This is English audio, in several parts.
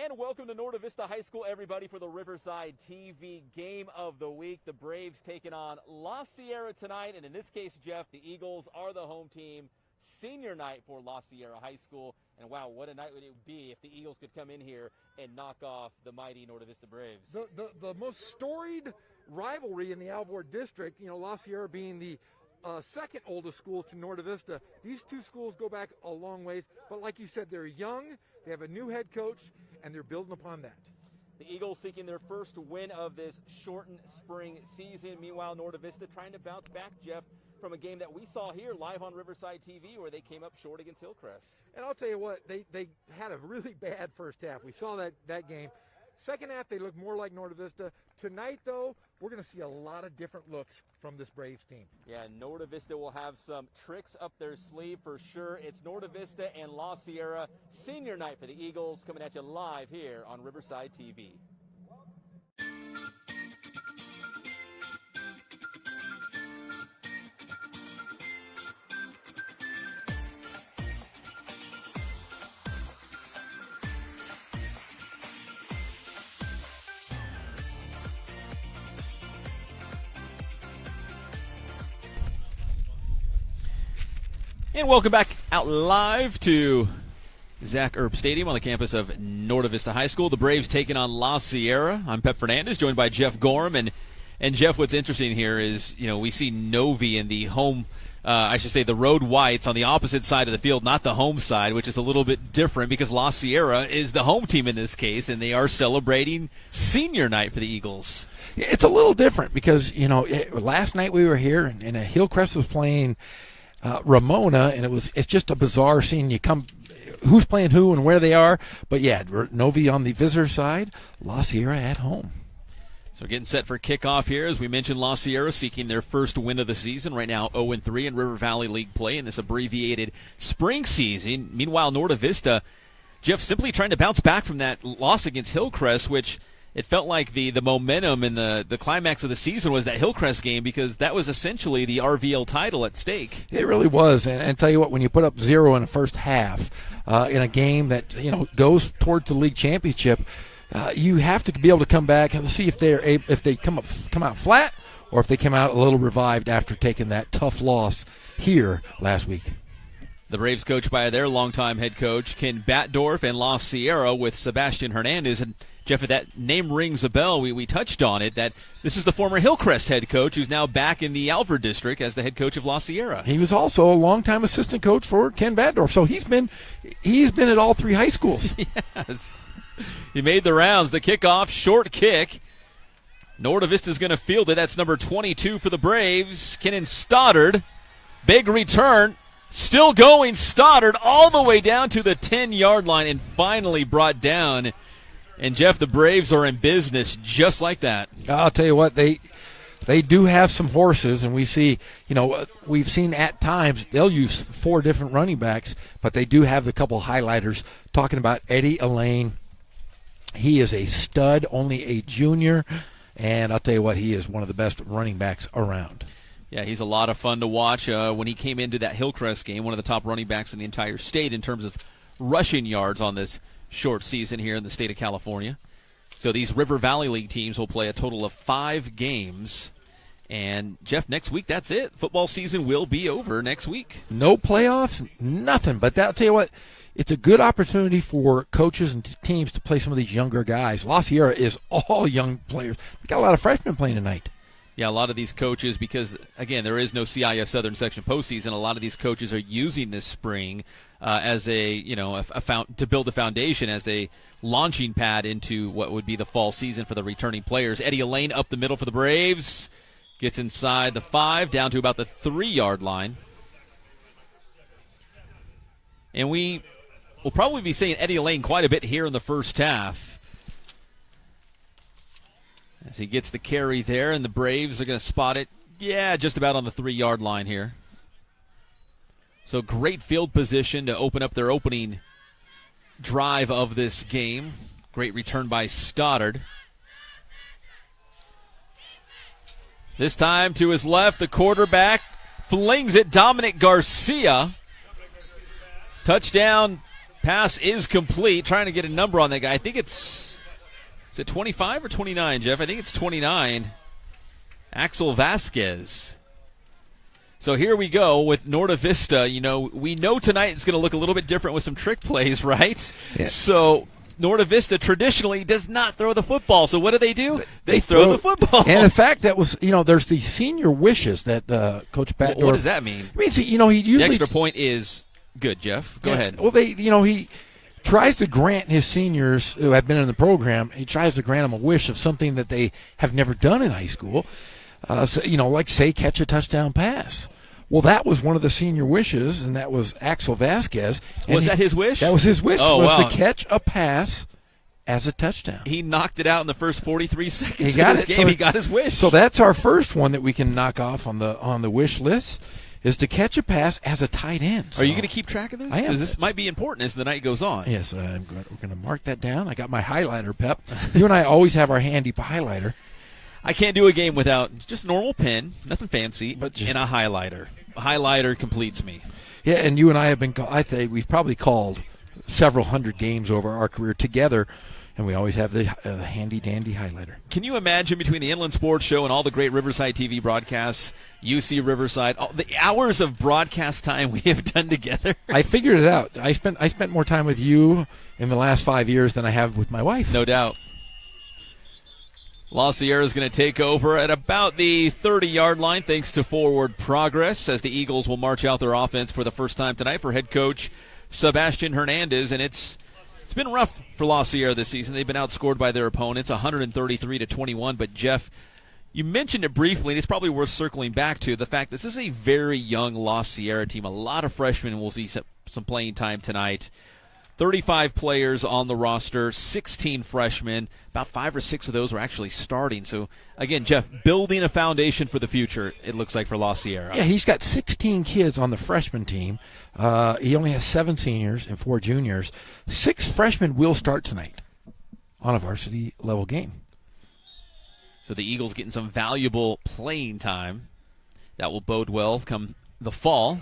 And welcome to Norte Vista High School, everybody, for the Riverside TV Game of the Week. The Braves taking on La Sierra tonight, and in this case, Jeff, the Eagles are the home team. Senior night for La Sierra High School, and wow, what a night would it be if the Eagles could come in here and knock off the mighty Norte Vista Braves. The most storied rivalry in the Alvord district, La Sierra being the second oldest school to Norte Vista. These two schools go back a long ways, but like you said, they're young, they have a new head coach, and they're building upon that. The Eagles seeking their first win of this shortened spring season. Meanwhile, Norte Vista trying to bounce back, Jeff, from a game that we saw here live on Riverside TV where they came up short against Hillcrest. And I'll tell you what, they had a really bad first half. We saw that game. Second half, they looked more like Norte Vista. Tonight, though, we're going to see a lot of different looks from this Braves team. Yeah, Norte Vista will have some tricks up their sleeve for sure. It's Norte Vista and La Sierra senior night for the Eagles, coming at you live here on Riverside TV. And welcome back out live to Zach Erb Stadium on the campus of Norte Vista High School. The Braves taking on La Sierra. I'm Pep Fernandez, joined by Jeff Gorham. And Jeff, what's interesting here is, we see Novi in the home, the road whites on the opposite side of the field, not the home side, which is a little bit different because La Sierra is the home team in this case, and they are celebrating senior night for the Eagles. It's a little different because, last night we were here and Hillcrest was playing Ramona, and it's just a bizarre scene. Who's playing who and where they are, but yeah, Novi on the visitor side, La Sierra at home. So getting set for kickoff here, as we mentioned, La Sierra seeking their first win of the season, right now 0-3 in River Valley League play in this abbreviated spring season. Meanwhile, Norte Vista, Jeff, simply trying to bounce back from that loss against Hillcrest, which it felt like the momentum and the climax of the season was that Hillcrest game because that was essentially the RVL title at stake. It really was, and tell you what, when you put up 0 in the first half in a game that goes towards the league championship, you have to be able to come back and see if they come out flat or if they come out a little revived after taking that tough loss here last week. The Braves coached by their longtime head coach Ken Batdorf and La Sierra with Sebastian Hernandez. And Jeff, if that name rings a bell, we touched on it, that this is the former Hillcrest head coach who's now back in the Alvord district as the head coach of La Sierra. He was also a longtime assistant coach for Ken Batdorf, so he's been at all three high schools. Yes. He made the rounds. The kickoff, short kick. Norte Vista's going to field it. That's number 22 for the Braves. Kenan Stoddard. Big return. Still going. Stoddard all the way down to the 10-yard line and finally brought down. And, Jeff, the Braves are in business just like that. I'll tell you what, they do have some horses, and we see, we've seen at times they'll use 4 different running backs, but they do have a couple highlighters. Talking about Eddie Elaine. He is a stud, only a junior, and I'll tell you what, he is one of the best running backs around. Yeah, he's a lot of fun to watch. When he came into that Hillcrest game, one of the top running backs in the entire state in terms of rushing yards on this short season here in the state of California. So these River Valley League teams will play a total of 5 games. And, Jeff, next week, that's it. Football season will be over next week. No playoffs, nothing. But I'll tell you what, it's a good opportunity for coaches and teams to play some of these younger guys. La Sierra is all young players. They got a lot of freshmen playing tonight. Yeah, a lot of these coaches, because, again, there is no CIF Southern Section postseason, a lot of these coaches are using this spring as to build a foundation, as a launching pad into what would be the fall season for the returning players. Eddie Elaine up the middle for the Braves. Gets inside the 5, down to about the 3-yard line. And we will probably be seeing Eddie Elaine quite a bit here in the first half, as he gets the carry there, and the Braves are going to spot it, just about on the 3-yard line here. So great field position to open up their opening drive of this game. Great return by Stoddard. This time to his left, the quarterback flings it. Dominic Garcia. Touchdown Pass is complete. Trying to get a number on that guy. I think is it 25 or 29, Jeff? I think it's 29. Axel Vasquez. So here we go with Norte Vista. We know tonight it's going to look a little bit different with some trick plays, right? Yeah. So Norte Vista traditionally does not throw the football. So what do? They throw the football. And in fact, that was, there's the senior wishes that Coach Batdorf. What does that mean? I mean, he usually. The extra point is good, Jeff. Go ahead. Well, he tries to grant his seniors who have been in the program, he tries to grant them a wish of something that they have never done in high school. Like, say, catch a touchdown pass. Well, that was one of the senior wishes, and that was Axel Vasquez. Was that his wish? That was his wish, wow. to catch a pass as a touchdown. He knocked it out in the first 43 seconds he got of this game. He got his wish. So that's our first one that we can knock off on the wish list, is to catch a pass as a tight end. So, are you going to keep track of this? I am. Because this might be important as the night goes on. Yes, we're going to mark that down. I got my highlighter, Pep. You and I always have our handy highlighter. I can't do a game without just a normal pen, nothing fancy, and a highlighter. A highlighter completes me. Yeah, and you and I have been, I think we've probably called several hundred games over our career together, and we always have the handy-dandy highlighter. Can you imagine between the Inland Sports Show and all the great Riverside TV broadcasts, UC Riverside, all the hours of broadcast time we have done together? I figured it out. I spent more time with you in the last 5 years than I have with my wife. No doubt. La Sierra is going to take over at about the 30-yard line thanks to forward progress as the Eagles will march out their offense for the first time tonight for head coach Sebastian Hernandez. And it's been rough for La Sierra this season. They've been outscored by their opponents 133-21. But, Jeff, you mentioned it briefly, and it's probably worth circling back to the fact this is a very young La Sierra team. A lot of freshmen will see some playing time tonight. 35 players on the roster, 16 freshmen. About 5 or 6 of those are actually starting. So, again, Jeff, building a foundation for the future, it looks like, for La Sierra. Yeah, he's got 16 kids on the freshman team. He only has 7 seniors and 4 juniors. 6 freshmen will start tonight on a varsity-level game. So the Eagles getting some valuable playing time. That will bode well come the fall.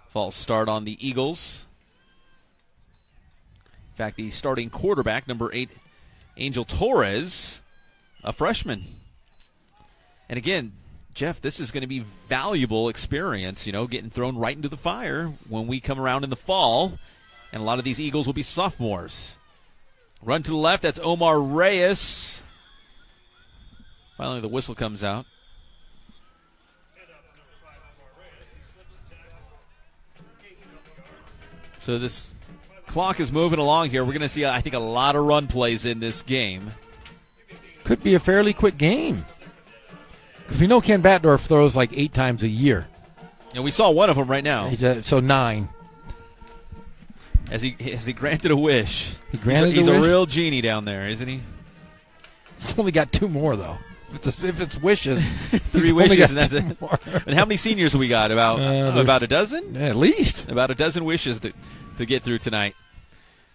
Fall start on the Eagles. In fact, the starting quarterback, number 8, Angel Torres, a freshman. And again, Jeff, this is going to be valuable experience, getting thrown right into the fire when we come around in the fall. And a lot of these Eagles will be sophomores. Run to the left, that's Omar Reyes. Finally, the whistle comes out. So this clock is moving along here. We're going to see, I think, a lot of run plays in this game. Could be a fairly quick game. Because we know Ken Batdorf throws like 8 times a year. And we saw one of them right now. So 9. As he granted a wish. He's a real genie down there, isn't he? He's only got 2 more, though. If it's wishes, 3 wishes, and that's it. And how many seniors have we got? About a dozen? At least. About a dozen wishes to get through tonight.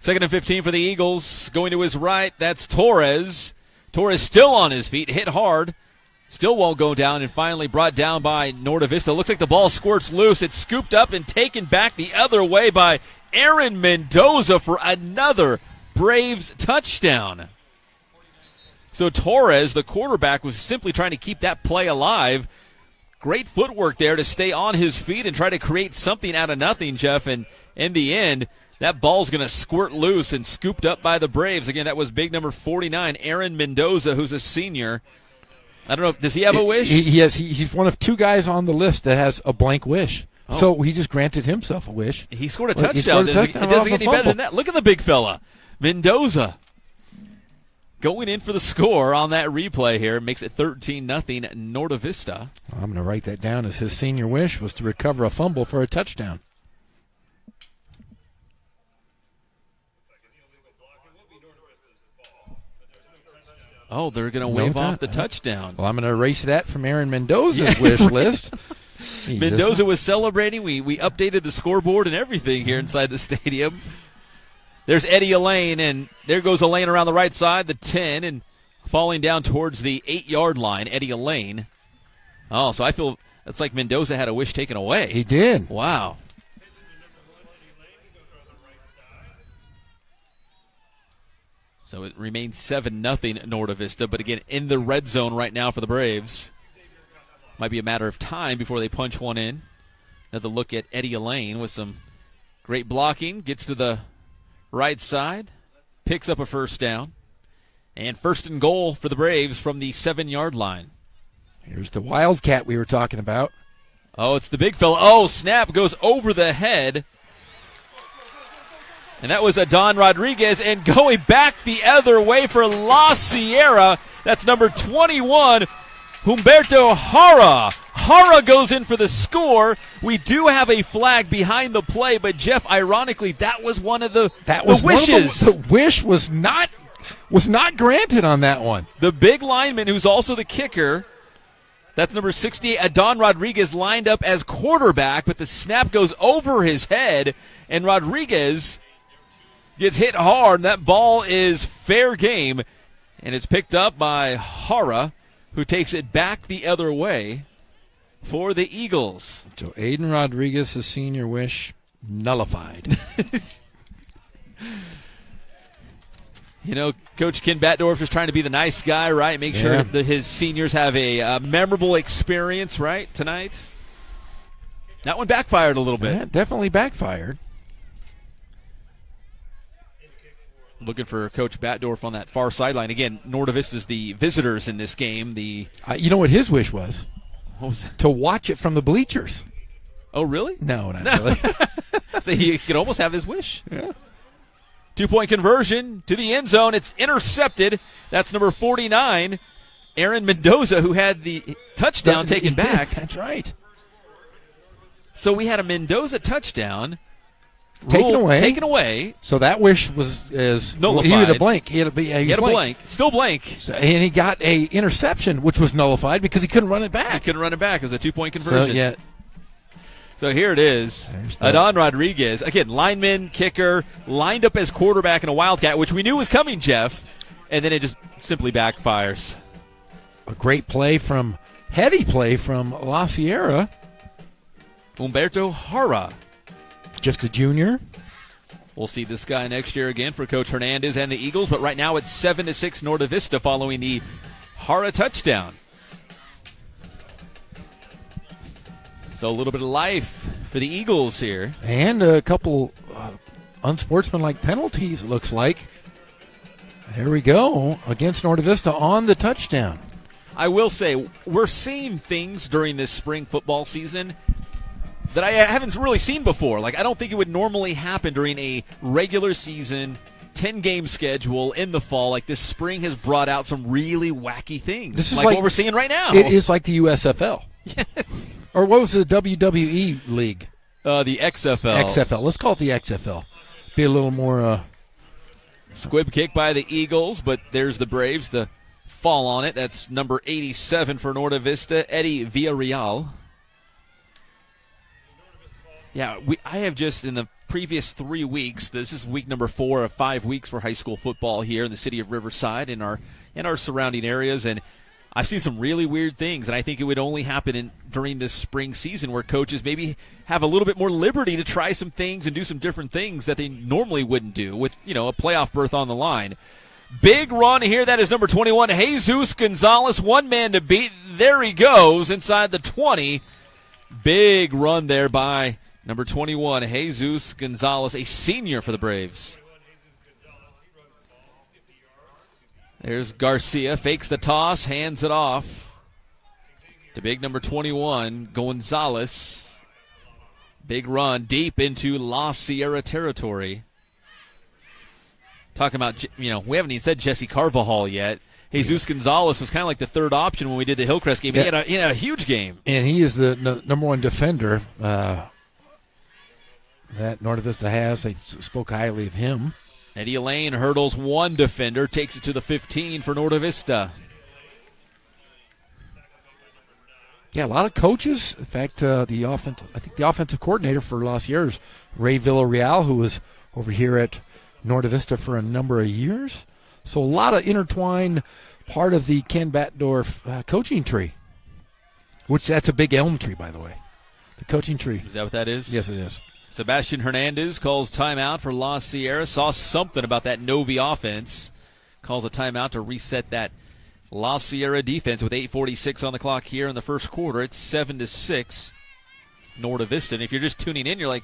2nd and 15 for the Eagles. Going to his right, that's Torres. Torres still on his feet, hit hard. Still won't go down, and finally brought down by Norte Vista. Looks like the ball squirts loose. It's scooped up and taken back the other way by Aaron Mendoza for another Braves touchdown. So Torres, the quarterback, was simply trying to keep that play alive. Great footwork there to stay on his feet and try to create something out of nothing, Jeff. And in the end, that ball's going to squirt loose and scooped up by the Braves. Again, that was big number 49, Aaron Mendoza, who's a senior. I don't know, does he have a wish? He's one of 2 guys on the list that has a blank wish. Oh. So he just granted himself a wish. He scored a touchdown. It doesn't get any better than that. Look at the big fella. Mendoza going in for the score on that replay here. Makes it 13-0 Norte Vista. I'm going to write that down as his senior wish was to recover a fumble for a touchdown. Oh, they're going to wave off the touchdown. Well, I'm going to erase that from Aaron Mendoza's wish list. Mendoza was celebrating. We updated the scoreboard and everything here inside the stadium. There's Eddie Elaine, and there goes Elaine around the right side, the 10, and falling down towards the 8-yard line, Eddie Elaine. Oh, so I feel it's like Mendoza had a wish taken away. He did. Wow. So it remains 7-0 Norte Vista. But again, in the red zone right now for the Braves. Might be a matter of time before they punch one in. Another look at Eddie Elaine with some great blocking. Gets to the right side. Picks up a first down. And first and goal for the Braves from the 7-yard line. Here's the Wildcat we were talking about. Oh, it's the big fella. Oh, snap goes over the head. And that was Adon Rodriguez. And going back the other way for La Sierra, that's number 21, Humberto Jara. Jara goes in for the score. We do have a flag behind the play, but Jeff, ironically, that was one of the wishes. The wish was not granted on that one. The big lineman, who's also the kicker, that's number 68, Adon Rodriguez, lined up as quarterback, but the snap goes over his head, and Rodriguez gets hit hard. That ball is fair game, and it's picked up by Jara, who takes it back the other way for the Eagles. So Aiden Rodriguez's senior wish nullified. You know, Coach Ken Batdorf is trying to be the nice guy, right? Make sure that his seniors have a memorable experience, right, tonight. That one backfired a little bit. Yeah, definitely backfired. Looking for Coach Batdorf on that far sideline. Again, Norte Vista's the visitors in this game. You know what his wish was? What was that? To watch it from the bleachers. Oh, really? No, not really. So he could almost have his wish. Yeah. 2-point conversion to the end zone. It's intercepted. That's number 49, Aaron Mendoza, who had the touchdown taken back. That's right. So we had a Mendoza touchdown. Taken away. So that wish was nullified. He had a blank. He had a blank. Still blank. So, and he got a interception, which was nullified because he couldn't run it back. He couldn't run it back. It was a 2-point conversion. So here it is. Adon Rodriguez, again, lineman, kicker, lined up as quarterback in a Wildcat, which we knew was coming, Jeff, and then it just simply backfires. A great heady play from La Sierra. Humberto Jara. Just a junior. We'll see this guy next year again for Coach Hernandez and the Eagles, but right now it's 7-6 Norte Vista following the Jara touchdown. So a little bit of life for the Eagles here. And a couple unsportsmanlike penalties, it looks like. Here we go, against Norte Vista on the touchdown. I will say, we're seeing things during this spring football season that I haven't really seen before. Like, I don't think it would normally happen during a regular season, 10-game schedule in the fall. Like, this spring has brought out some really wacky things. This is like what we're seeing right now. It is like the USFL. Yes. Or what was the WWE league? The XFL. XFL. Let's call it the XFL. Be a little more... Squib kick by the Eagles, but there's the Braves. The fall on it. That's number 87 for Norte Vista, Eddie Villarreal. Yeah, I have just in the previous 3 weeks, this is week number 4 of 5 weeks for high school football here in the city of Riverside and our surrounding areas, and I've seen some really weird things, and I think it would only happen during this spring season where coaches maybe have a little bit more liberty to try some things and do some different things that they normally wouldn't do with, a playoff berth on the line. Big run here. That is number 21, Jesus Gonzalez. One man to beat. There he goes inside the 20. Big run there by number 21, Jesus Gonzalez, a senior for the Braves. There's Garcia, fakes the toss, hands it off to big number 21, Gonzalez. Big run deep into La Sierra territory. Talking about, we haven't even said Jesse Carvajal yet. Jesus Gonzalez was kind of like the third option when we did the Hillcrest game. Yeah. He had a huge game. And he is the number one defender that Norte Vista has. They spoke highly of him. Eddie Elaine hurdles one defender, takes it to the 15 for Norte Vista. Yeah, a lot of coaches. In fact, the offensive coordinator for La Sierra is Ray Villarreal, who was over here at Norte Vista for a number of years. So a lot of intertwined part of the Ken Batdorf coaching tree, which that's a big elm tree, by the way. The coaching tree. Is that what that is? Yes, it is. Sebastian Hernandez calls timeout for La Sierra. Saw something about that Novi offense. calls a timeout to reset that La Sierra defense with 8:46 on the clock here in the first quarter. It's 7-6, Norte Vista. And if you're just tuning in, you're like,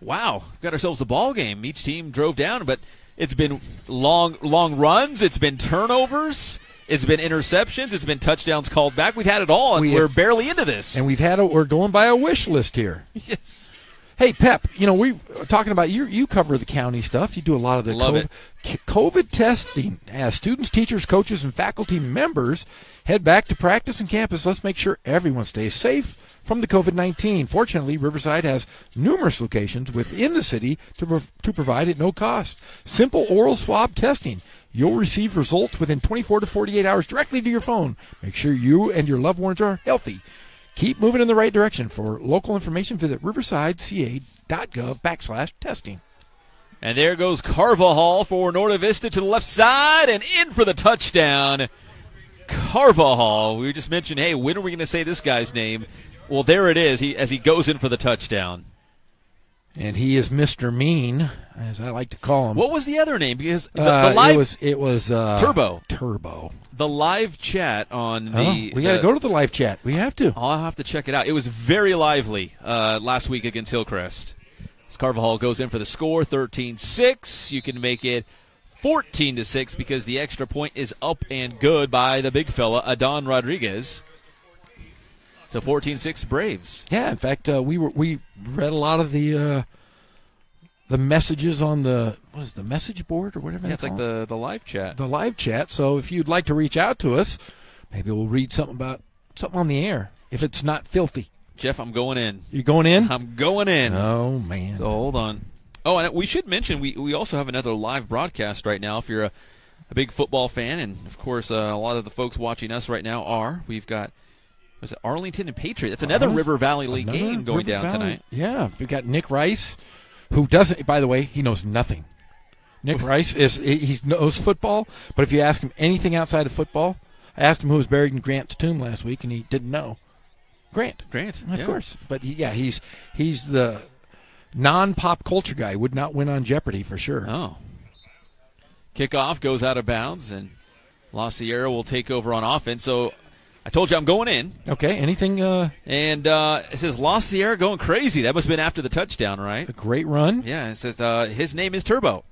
wow, we've got ourselves a ball game. Each team drove down, but it's been long runs. It's been turnovers. It's been interceptions. It's been touchdowns called back. We've had it all, and we're barely into this. And we're going by a wish list here. Yes. Hey, Pep, we're talking about you cover the county stuff. You do a lot of the COVID testing. As students, teachers, coaches, and faculty members head back to practice and campus, let's make sure everyone stays safe from the COVID-19. Fortunately, Riverside has numerous locations within the city to provide at no cost. Simple oral swab testing. You'll receive results within 24 to 48 hours directly to your phone. Make sure you and your loved ones are healthy. Keep moving in the right direction. For local information, visit riversideca.gov/testing. And there goes Carvajal for Norte Vista to the left side and in for the touchdown. Carvajal, we just mentioned, hey, when are we going to say this guy's name? Well, there it is as he goes in for the touchdown. And he is Mr. Mean, as I like to call him. What was the other name? Because the live it was Turbo. The live chat on the. We got to go to the live chat. We have to. I'll have to check it out. It was very lively last week against Hillcrest. As Carvajal goes in for the score, 13-6. You can make it 14-6 because the extra point is up and good by the big fella, Adon Rodriguez. So 14-6 Braves. Yeah, in fact, we read a lot of the messages on the message board or whatever. Yeah, it's like the live chat. The live chat. So if you'd like to reach out to us, maybe we'll read something on the air if it's not filthy. Jeff, I'm going in. You going in? I'm going in. Oh man. So hold on. Oh, and we should mention we also have another live broadcast right now. If you're a big football fan, and of course a lot of the folks watching us right now are. We've got. Was it Arlington and Patriot? That's another River Valley League game going down tonight. Yeah, we've got Nick Rice, who doesn't. By the way, he knows nothing. Nick Rice he knows football, but if you ask him anything outside of football, I asked him who was buried in Grant's tomb last week, and he didn't know. Grant, of course. But he's the non-pop culture guy. Would not win on Jeopardy for sure. Oh. Kickoff goes out of bounds, and La Sierra will take over on offense. So. I told you I'm going in. Okay, anything? And it says La Sierra going crazy. That must have been after the touchdown, right? A great run. Yeah, it says his name is Turbo.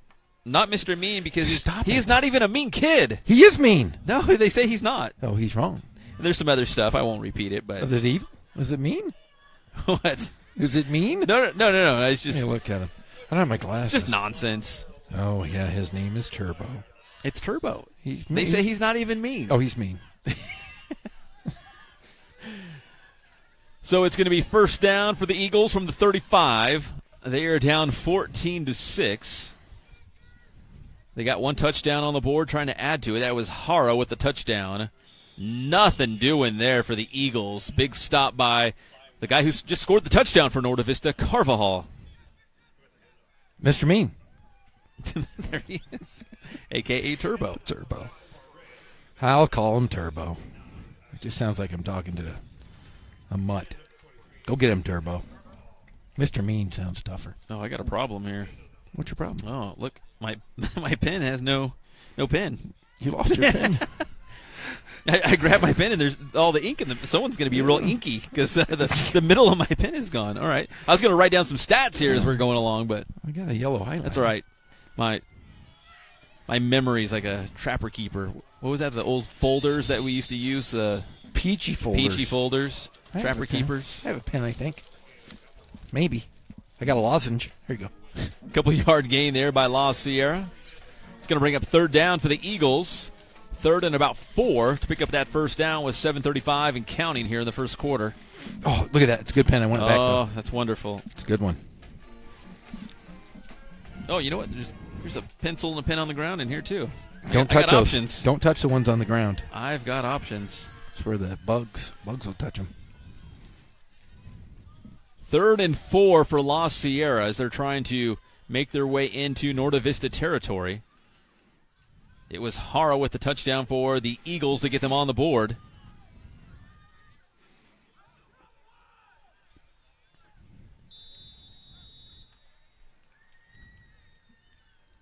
Not Mr. Mean because he's not even a mean kid. He is mean. No, they say he's not. Oh, he's wrong. There's some other stuff. I won't repeat it. But Is it evil? Is it mean? What? Is it mean? No. It's just. Hey, look at him. I don't have my glasses. Just nonsense. Oh, yeah, his name is Turbo. It's Turbo. They say he's not even mean. Oh, he's mean. So it's going to be first down for the Eagles from the 35. They are down 14-6. They got one touchdown on the board trying to add to it. That was Hara with the touchdown. Nothing doing there for the Eagles. Big stop by the guy who just scored the touchdown for Norte Vista, Carvajal. Mr. Mean. There he is, a.k.a. Turbo. I'll call him Turbo. It just sounds like I'm talking to a mutt. Go get him, Turbo. Mr. Mean sounds tougher. Oh, I got a problem here. What's your problem? Oh, look, my pen has no pen. You lost your pen. I grabbed my pen and there's all the ink in the. Someone's going to be real inky because the middle of my pen is gone. All right, I was going to write down some stats here as we're going along, but I got a yellow highlight. That's all right. My memory is like a trapper keeper. What was that? The old folders that we used to use. Peachy folders. Trapper keepers. I have a pen, I think. Maybe. I got a lozenge. Here you go. Couple-yard gain there by La Sierra. It's going to bring up third down for the Eagles. Third and about 4 to pick up that first down with 7:35 and counting here in the first quarter. Oh, look at that. It's a good pen. I went back, though. Oh, that's wonderful. It's a good one. Oh, you know what? There's a pencil and a pen on the ground in here, too. Don't touch those. Options. Don't touch the ones on the ground. I've got options. It's where the bugs will touch them. 3rd and 4 for La Sierra as they're trying to make their way into Norte Vista territory. It was Hara with the touchdown for the Eagles to get them on the board.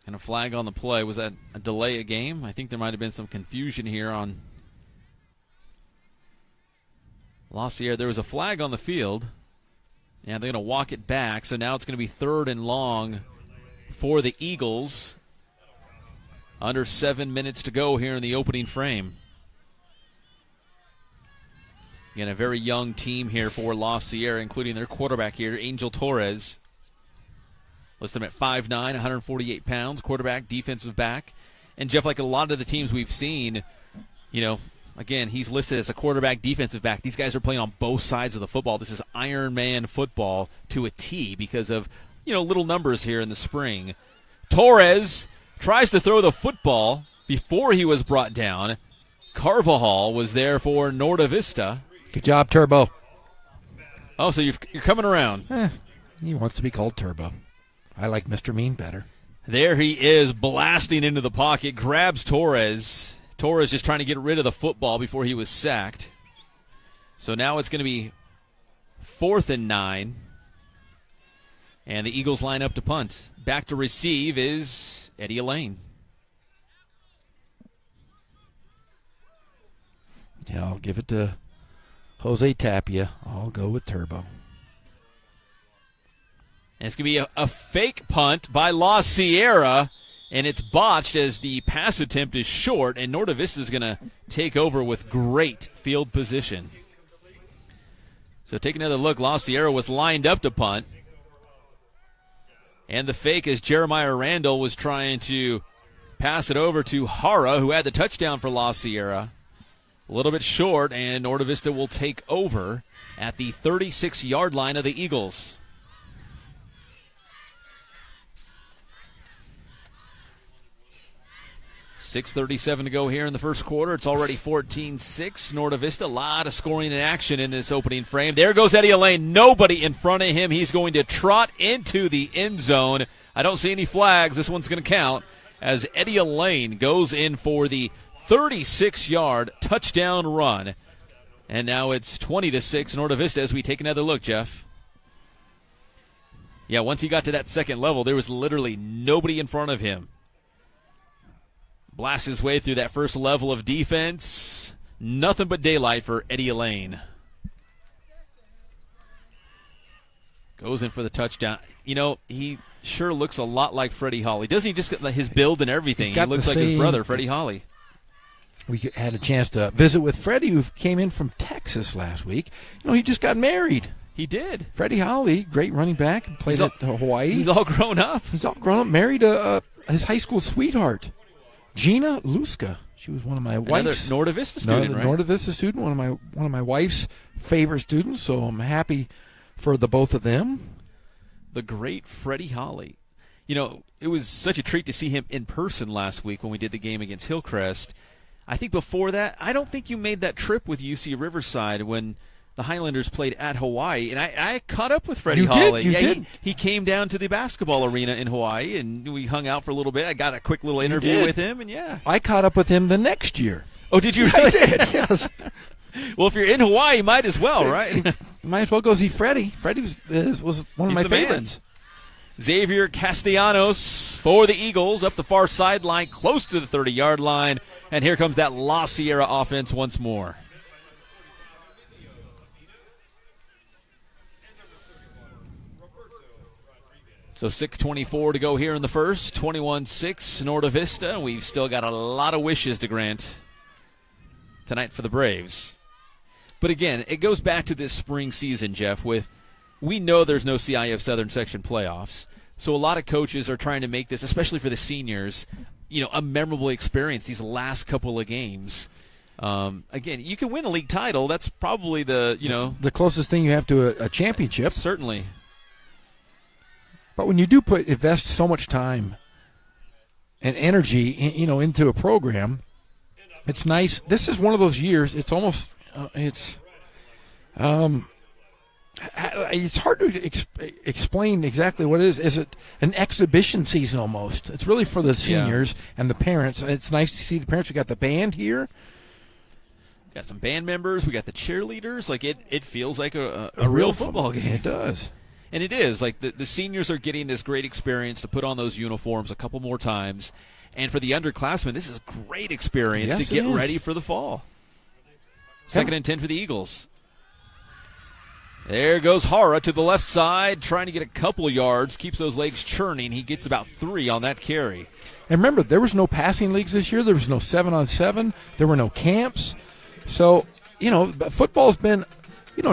And flag on the play. Was that a delay of game? I think there might have been some confusion here on La Sierra. There was a flag on the field. Yeah, they're going to walk it back. So now it's going to be 3rd and long for the Eagles. Under 7 minutes to go here in the opening frame. Again, a very young team here for La Sierra, including their quarterback here, Angel Torres. Listed him at 5'9", 148 pounds, quarterback, defensive back. And, Jeff, like a lot of the teams we've seen, again, he's listed as a quarterback, defensive back. These guys are playing on both sides of the football. This is Iron Man football to a T because of, little numbers here in the spring. Torres tries to throw the football before he was brought down. Carvajal was there for Norte Vista. Good job, Turbo. Oh, so you're coming around. He wants to be called Turbo. I like Mr. Mean better. There he is, blasting into the pocket, grabs Torres. Torres just trying to get rid of the football before he was sacked. So now it's going to be 4th and 9. And the Eagles line up to punt. Back to receive is Eddie Elaine. Yeah, I'll give it to Jose Tapia. I'll go with Turbo. And it's going to be a fake punt by La Sierra, and it's botched as the pass attempt is short, and Norte Vista is going to take over with great field position. So take another look. La Sierra was lined up to punt. And the fake as Jeremiah Randall was trying to pass it over to Hara, who had the touchdown for La Sierra. A little bit short, and Norte Vista will take over at the 36-yard line of the Eagles. .6:37 to go here in the first quarter. It's already 14-6. Norte Vista, a lot of scoring and action in this opening frame. There goes Eddie Elaine. Nobody in front of him. He's going to trot into the end zone. I don't see any flags. This one's going to count as Eddie Elaine goes in for the 36-yard touchdown run. And now it's 20-6 Norte Vista as we take another look, Jeff. Yeah, once he got to that second level, there was literally nobody in front of him. Blasts his way through that first level of defense. Nothing but daylight for Eddie Elaine. Goes in for the touchdown. He sure looks a lot like Freddie Hawley. Doesn't he? Just his build and everything. He looks like his brother, Freddie Hawley. We had a chance to visit with Freddie, who came in from Texas last week. He just got married. He did. Freddie Hawley, great running back, played at Hawaii. He's all grown up. Married his high school sweetheart, Gina Luska. She was one of my wife's Norte Vista student, right? Norte Vista student, one of my wife's favorite students. So I'm happy for the both of them. The great Freddie Hawley. It was such a treat to see him in person last week when we did the game against Hillcrest. I think before that, I don't think you made that trip with UC Riverside when the Highlanders played at Hawaii, and I caught up with Freddie Hawley. You did. He came down to the basketball arena in Hawaii, and we hung out for a little bit. I got a quick little interview with him, and yeah. I caught up with him the next year. Oh, did you really? I did, yes. Well, if you're in Hawaii, you might as well, right? Might as well go see Freddie. Freddie was one of my favorites. Xavier Castellanos for the Eagles up the far sideline, close to the 30-yard line. And here comes that La Sierra offense once more. So 6:24 to go here in the first. 21-6 Norte Vista. We've still got a lot of wishes to grant tonight for the Braves. But again, it goes back to this spring season, Jeff, we know there's no CIF Southern Section playoffs. So a lot of coaches are trying to make this, especially for the seniors, a memorable experience these last couple of games. Again, you can win a league title. That's probably the closest thing you have to a championship. Certainly. But when you do invest so much time and energy, into a program, it's nice. This is one of those years. It's almost it's hard to explain exactly what it is. Is it an exhibition season almost? It's really for the seniors and the parents. It's nice to see the parents. We got the band here. Got some band members. We got the cheerleaders. Like it feels like a real football game. It does. And it is. Like, the seniors are getting this great experience to put on those uniforms a couple more times. And for the underclassmen, this is great experience to get ready for the fall. 2nd and 10 for the Eagles. There goes Hara to the left side, trying to get a couple of yards, keeps those legs churning. He gets about 3 on that carry. And remember, there was no passing leagues this year. There was no 7-on-7. There were no camps. So, football's been,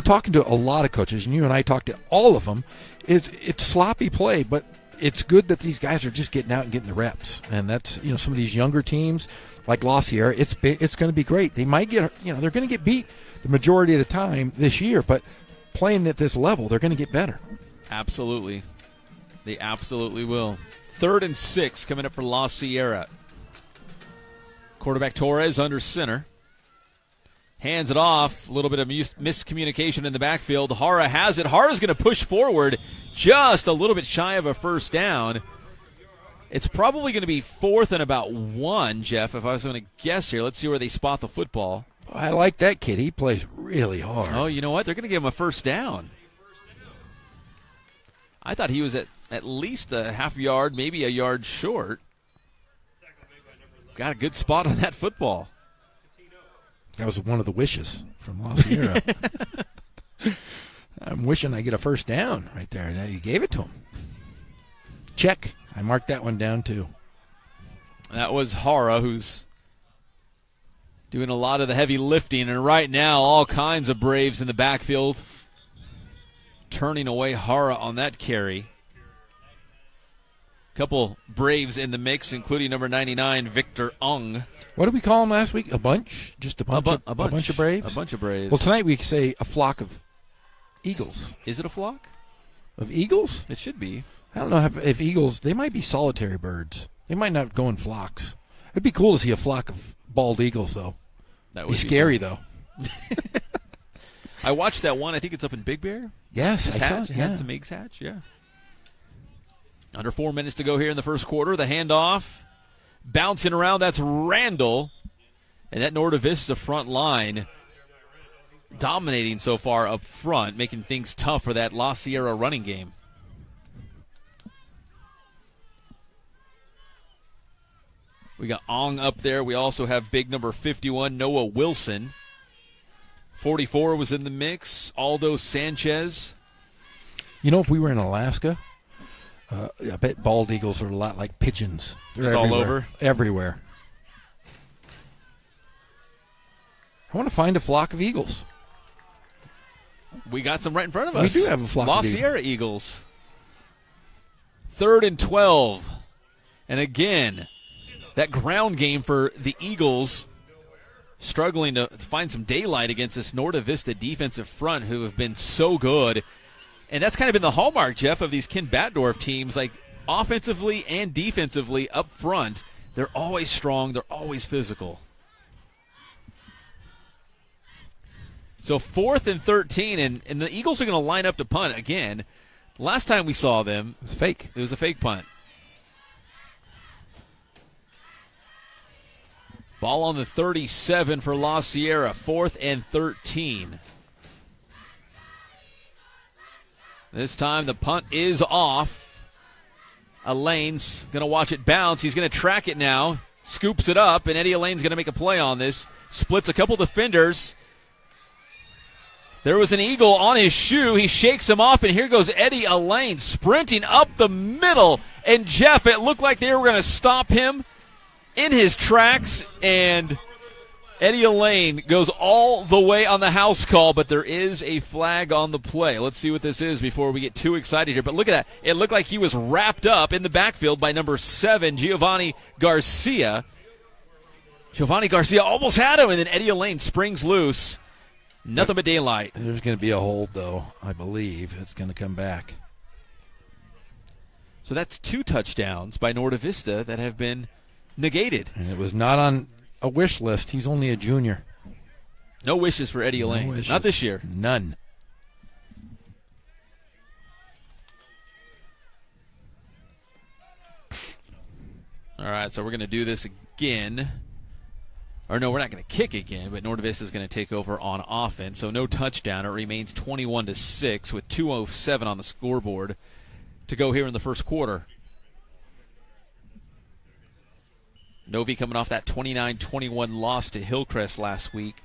talking to a lot of coaches, and you and I talked to all of them, it's sloppy play, but it's good that these guys are just getting out and getting the reps. And that's, some of these younger teams like La Sierra, it's going to be great. They might get, they're going to get beat the majority of the time this year, but playing at this level, they're going to get better. Absolutely. They absolutely will. 3rd and 6 coming up for La Sierra. Quarterback Torres under center. Hands it off. A little bit of miscommunication in the backfield. Hara has it. Hara's going to push forward just a little bit shy of a first down. It's probably going to be 4th and about 1, Jeff, if I was going to guess here. Let's see where they spot the football. I like that kid. He plays really hard. Oh, you know what? They're going to give him a first down. I thought he was at least a half yard, maybe a yard short. Got a good spot on that football. That was one of the wishes from La Sierra. I'm wishing I get a first down right there. Now you gave it to him. Check. I marked that one down too. That was Hara, who's doing a lot of the heavy lifting, and right now all kinds of Braves in the backfield turning away Hara on that carry. Couple Braves in the mix, including number 99, Victor Ung. What did we call him last week? A bunch? Just a bunch of Braves? A bunch of Braves. Well, tonight we could say a flock of eagles. Is it a flock? Of eagles? It should be. I don't know if eagles, they might be solitary birds. They might not go in flocks. It'd be cool to see a flock of bald eagles, though. That would be scary, though. I watched that one. I think it's up in Big Bear. Yes, I saw it. Had some eggs hatch, yeah. Under 4 minutes to go here in the first quarter. The handoff. Bouncing around, that's Randall. And that Norte Vista front line dominating so far up front, making things tough for that La Sierra running game. We got Ong up there. We also have big number 51, Noah Wilson. 44 was in the mix. Aldo Sanchez. If we were in Alaska, I bet bald eagles are a lot like pigeons. They're just everywhere, all over? Everywhere. I want to find a flock of eagles. We got some right in front of us. We do have a flock of eagles. La Sierra Eagles. 3rd and 12. And again, that ground game for the Eagles, struggling to find some daylight against this Norte Vista defensive front who have been so good. And that's kind of been the hallmark, Jeff, of these Ken Batdorf teams. Like, offensively and defensively up front, they're always strong. They're always physical. So 4th and 13, and the Eagles are going to line up to punt again. Last time we saw them, it was fake. It was a fake punt. Ball on the 37 for La Sierra, 4th and 13. This time the punt is off. Alain's going to watch it bounce. He's going to track it now. Scoops it up, and Eddie Alain's going to make a play on this. Splits a couple defenders. There was an eagle on his shoe. He shakes him off, and here goes Eddie Alain sprinting up the middle. And, Jeff, it looked like they were going to stop him in his tracks, and Eddie Alain goes all the way on the house call, but there is a flag on the play. Let's see what this is before we get too excited here. But look at that. It looked like he was wrapped up in the backfield by number 7, Giovanni Garcia. Giovanni Garcia almost had him, and then Eddie Alain springs loose. Nothing but daylight. There's going to be a hold, though, I believe. It's going to come back. So that's 2 touchdowns by Norte Vista that have been negated. And it was not on a wish list. He's only a junior. No wishes for Eddie Alain. No, not this year. None. All right, so we're going to do this again. Or no, we're not going to kick again, but Norda Vista is going to take over on offense. So no touchdown. It remains 21-6 with 2:07 on the scoreboard to go here in the first quarter. Novi coming off that 29-21 loss to Hillcrest last week.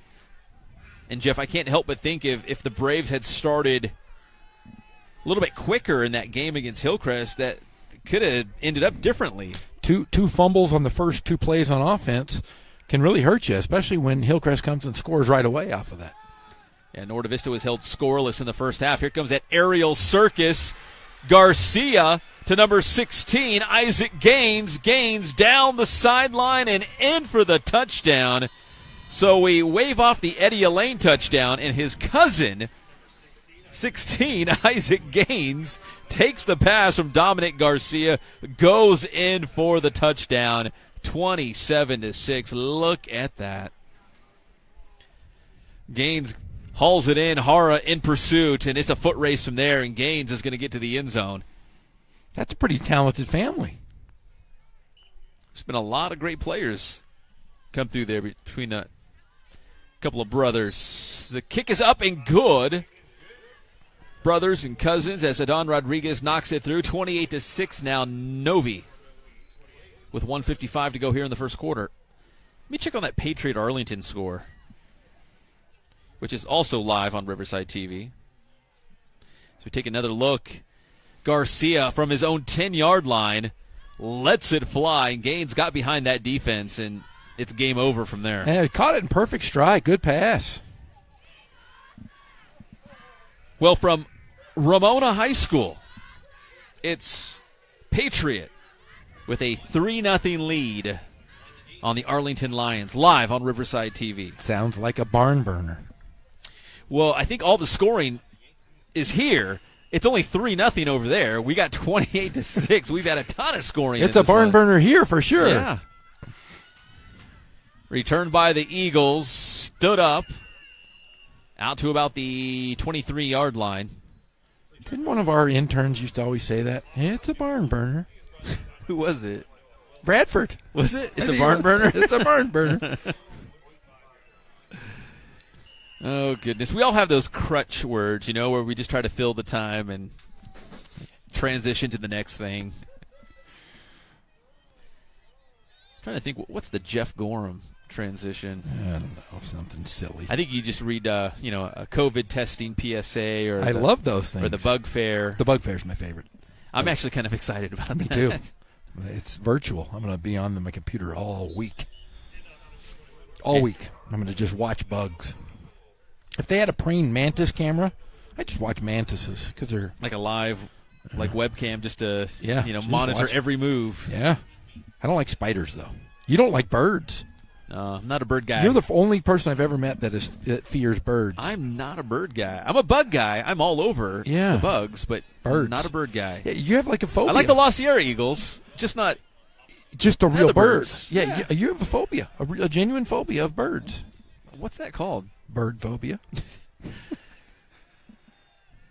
And, Jeff, I can't help but think if the Braves had started a little bit quicker in that game against Hillcrest, that could have ended up differently. Two fumbles on the first 2 plays on offense can really hurt you, especially when Hillcrest comes and scores right away off of that. And Norda Vista was held scoreless in the first half. Here comes that aerial circus. Garcia to number 16, Isaac Gaines. Gaines down the sideline and in for the touchdown. So we wave off the Eddie Elaine touchdown, and his cousin, 16, Isaac Gaines, takes the pass from Dominic Garcia, goes in for the touchdown. 27-6. Look at that. Gaines hauls it in. Hara in pursuit, and it's a foot race from there, and Gaines is going to get to the end zone. That's a pretty talented family. There's been a lot of great players come through there between the couple of brothers. The kick is up and good. Brothers and cousins as Adon Rodriguez knocks it through. 28-6 now, Novi, with 1:55 to go here in the first quarter. Let me check on that Patriot Arlington score, which is also live on Riverside TV. So we take another look. Garcia from his own 10-yard line lets it fly, and Gaines got behind that defense, and it's game over from there. And it caught it in perfect stride. Good pass. Well, from Ramona High School, it's Patriot with a 3-0 lead on the Arlington Lions, live on Riverside TV. Sounds like a barn burner. Well, I think all the scoring is here. It's only 3-0 over there. We got 28-6. We've had a ton of scoring. It's a barn burner here for sure. Yeah. Returned by the Eagles, stood up, out to about the 23-yard line. Didn't one of our interns used to always say that? It's a barn burner. Who was it? Bradford. Was it? It's a barn burner? It's a barn burner. Oh, goodness. We all have those crutch words, where we just try to fill the time and transition to the next thing. I'm trying to think, what's the Jeff Gorham transition? I don't know, something silly. I think you just read, a COVID testing PSA or I love those things. Or the bug fair. The bug fair is my favorite. I'm actually kind of excited about that. Me too. It's virtual. I'm going to be on my computer all week. All week. I'm going to just watch bugs. If they had a praying mantis camera, I'd just watch mantises because they're like a live, webcam, just to just monitor watch. every move. Yeah, I don't like spiders though. You don't like birds. No, I'm not a bird guy. You're the only person I've ever met that fears birds. I'm not a bird guy. I'm a bug guy. I'm all over the bugs, but birds. I'm not a bird guy. Yeah, you have like a phobia. I like the La Sierra Eagles, just not a real the bird. birds. Yeah, you have a phobia, a genuine phobia of birds. What's that called? Bird phobia.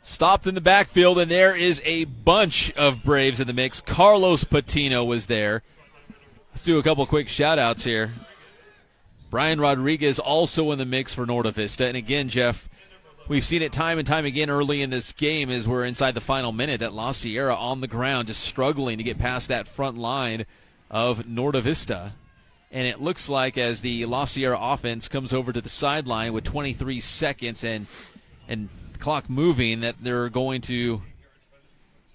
Stopped in the backfield, and there is a bunch of Braves in the mix. Carlos Patino was there. Let's do a couple quick shout-outs here. Brian Rodriguez also in the mix for Norda Vista. And again, Jeff, we've seen it time and time again early in this game as we're inside the final minute that La Sierra on the ground just struggling to get past that front line of Norda Vista. And it looks like as the La Sierra offense comes over to the sideline with 23 seconds and the clock moving, that they're going to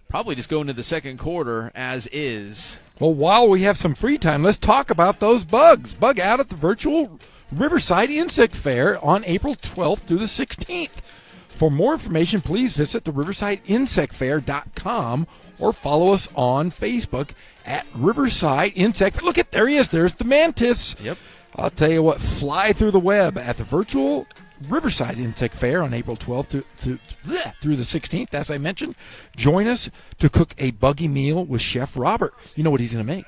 probably just go into the second quarter as is. Well, while we have some free time, let's talk about those bugs. Bug out at the virtual Riverside Insect Fair on April 12th through the 16th. For more information, please visit the riversideinsectfair.com or follow us on Facebook at Riverside Insect Fair. Look at, there he is. There's the mantis. Yep. I'll tell you what, fly through the web at the virtual Riverside Insect Fair on April 12th through the 16th, as I mentioned. Join us to cook a buggy meal with Chef Robert. You know what he's going to make?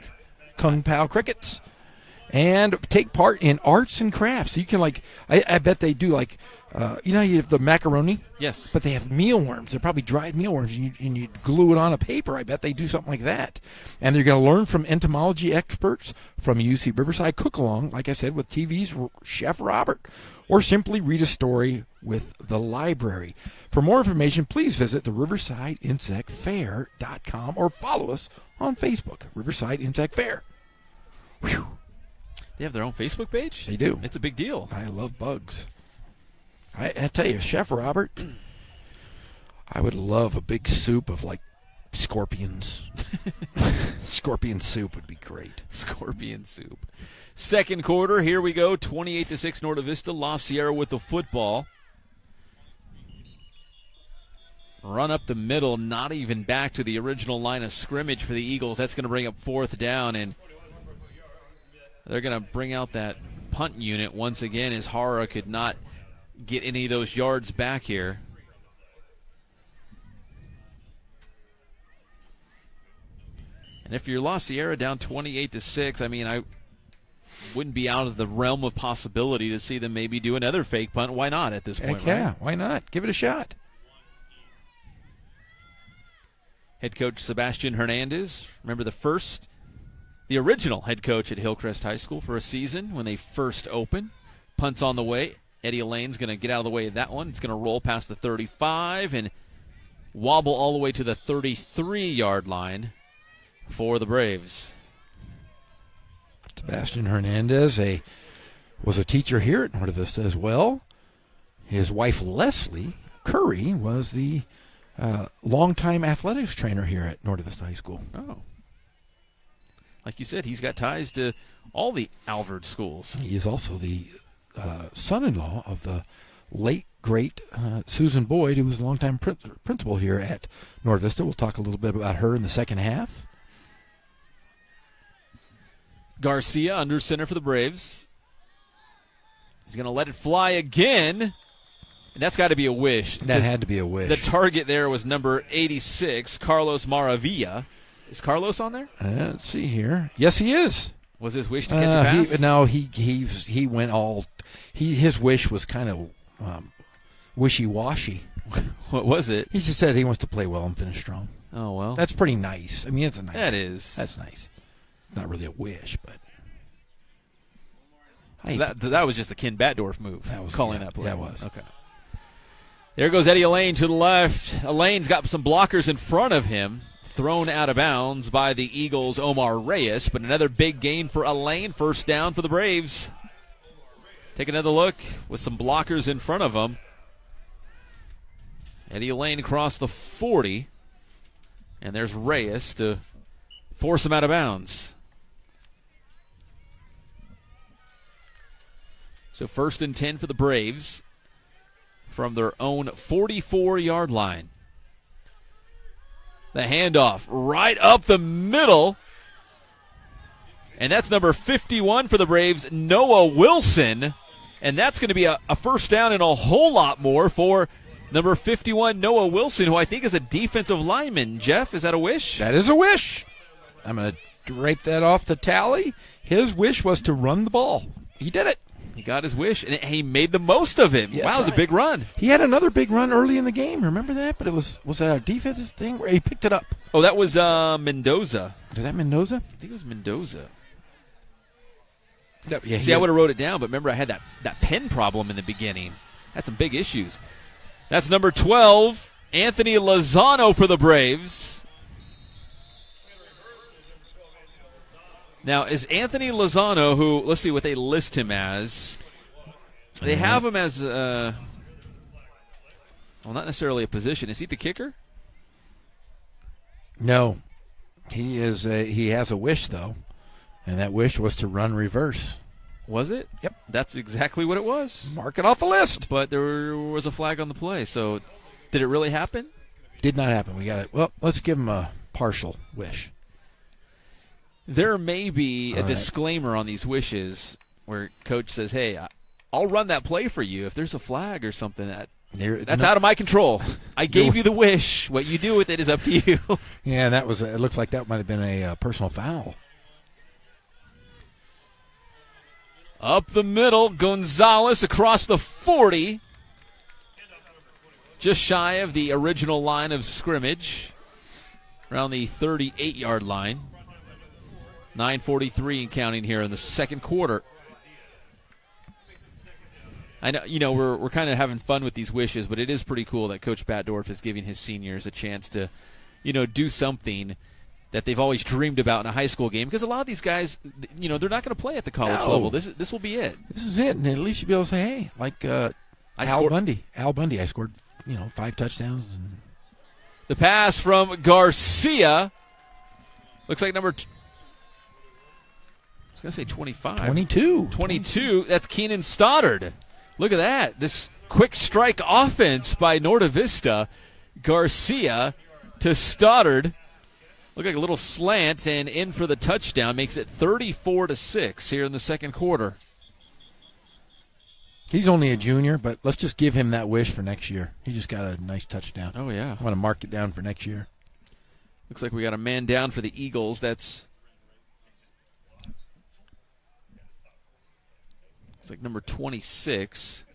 Kung Pao crickets. And take part in arts and crafts. So you can, I bet they do, you have the macaroni, Yes. but they have mealworms. They're probably dried mealworms, and you glue it on a paper. I bet they do something like that. And they're going to learn from entomology experts from UC Riverside Cook-Along, like I said, with TV's Chef Robert, or simply read a story with the library. For more information, please visit the RiversideInsectFair.com or follow us on Facebook, Riverside Insect Fair. Whew. They have their own Facebook page? They do. It's a big deal. I love bugs. I tell you, Chef Robert, I would love a big soup of, like, scorpions. Scorpion soup would be great. Scorpion soup. Second quarter, here we go. 28-6 Norte Vista. La Sierra with the football. Run up the middle, not even back to the original line of scrimmage for the Eagles. That's going to bring up fourth down, and they're going to bring out that punt unit once again as Hara could not get any of those yards back here. And if you're La Sierra down 28-6, I mean, I wouldn't be out of the realm of possibility to see them maybe do another fake punt. Why not at this point, Heck yeah, right? why not? Give it a shot. Head coach Sebastian Hernandez, remember the original head coach at Hillcrest High School for a season when they first opened. Punts on the way. Eddie Alain's going to get out of the way of that one. It's going to roll past the 35 and wobble all the way to the 33-yard line for the Braves. Sebastian Hernandez was a teacher here at Norte Vista as well. His wife, Leslie Curry, was the longtime athletics trainer here at Norte Vista High School. Oh. Like you said, he's got ties to all the Alvord schools. He is also the son-in-law of the late, great Susan Boyd, who was a longtime principal here at Norte Vista. We'll talk a little bit about her in the second half. Garcia under center for the Braves. He's going to let it fly again, and that's got to be a wish. That had to be a wish. The target there was number 86, Carlos Maravilla. Is Carlos on there? Let's see here. Yes, he is. Was his wish to catch a pass? He went all. His wish was kind of wishy-washy. What was it? He just said he wants to play well and finish strong. Oh, well. That's pretty nice. I mean, it's a nice. That is. That's nice. Not really a wish, but. So that was just a Ken Batdorf move. That was calling that play. That was. Okay. There goes Eddie Alain to the left. Alain's got some blockers in front of him. Thrown out of bounds by the Eagles' Omar Reyes, but another big gain for Alain. First down for the Braves. Take another look with some blockers in front of him. Eddie Alain across the 40, and there's Reyes to force him out of bounds. So 1st and 10 for the Braves from their own 44-yard line. The handoff right up the middle. And that's number 51 for the Braves, Noah Wilson. And that's going to be a first down and a whole lot more for number 51, Noah Wilson, who I think is a defensive lineman. Jeff, is that a wish? That is a wish. I'm going to drape that off the tally. His wish was to run the ball. He did it. He got his wish, and he made the most of it. Yes, wow, it was a big run. He had another big run early in the game. Remember that? But was that a defensive thing where he picked it up? Oh, that was Mendoza. Was that Mendoza? I think it was Mendoza. Yeah, See, I would have wrote it down, but remember I had that pen problem in the beginning. Had some big issues. That's number 12, Anthony Lozano for the Braves. Now, is Anthony Lozano, who, let's see what they list him as. They have him as, well, not necessarily a position. Is he the kicker? No. He has a wish, though, and that wish was to run reverse. Was it? Yep. That's exactly what it was. Mark it off the list. But there was a flag on the play, so did it really happen? Did not happen. We got it. Well, let's give him a partial wish. There may be a disclaimer on these wishes where coach says, hey, I'll run that play for you if there's a flag or something. That's out of my control. I gave you the wish. What you do with it is up to you. Yeah, that was. It looks like that might have been a personal foul. Up the middle, Gonzalez across the 40. just shy of the original line of scrimmage, around the 38-yard line. 9:43 and counting here in the second quarter. I know, we're kind of having fun with these wishes, but it is pretty cool that Coach Batdorf is giving his seniors a chance to, do something that they've always dreamed about in a high school game. Because a lot of these guys, they're not going to play at the college level. This will be it. This is it, and at least you'll be able to say, hey, like Al Bundy. Al Bundy, I scored, 5 touchdowns. And the pass from Garcia looks like number. I was going to say 25. 22. That's Keenan Stoddard. Look at that. This quick strike offense by Norte Vista. Garcia to Stoddard. Look like a little slant and in for the touchdown. Makes it 34-6 here in the second quarter. He's only a junior, but let's just give him that wish for next year. He just got a nice touchdown. Oh, yeah. I want to mark it down for next year. Looks like we got a man down for the Eagles. That's like number 26.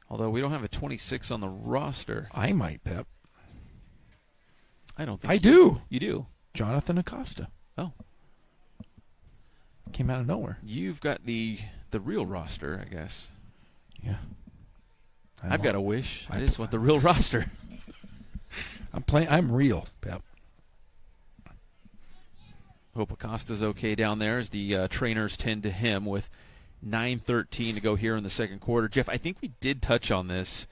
Although we don't have a 26 on the roster. I might, Pep. I don't think I do. You do? Jonathan Acosta. Oh. Came out of nowhere. You've got the real roster, I guess. Yeah. I've got a wish. I just want the real roster. I'm real, Pep. Hope Acosta's okay down there as the trainers tend to him with 9:13 to go here in the second quarter. Jeff, I think we did touch on this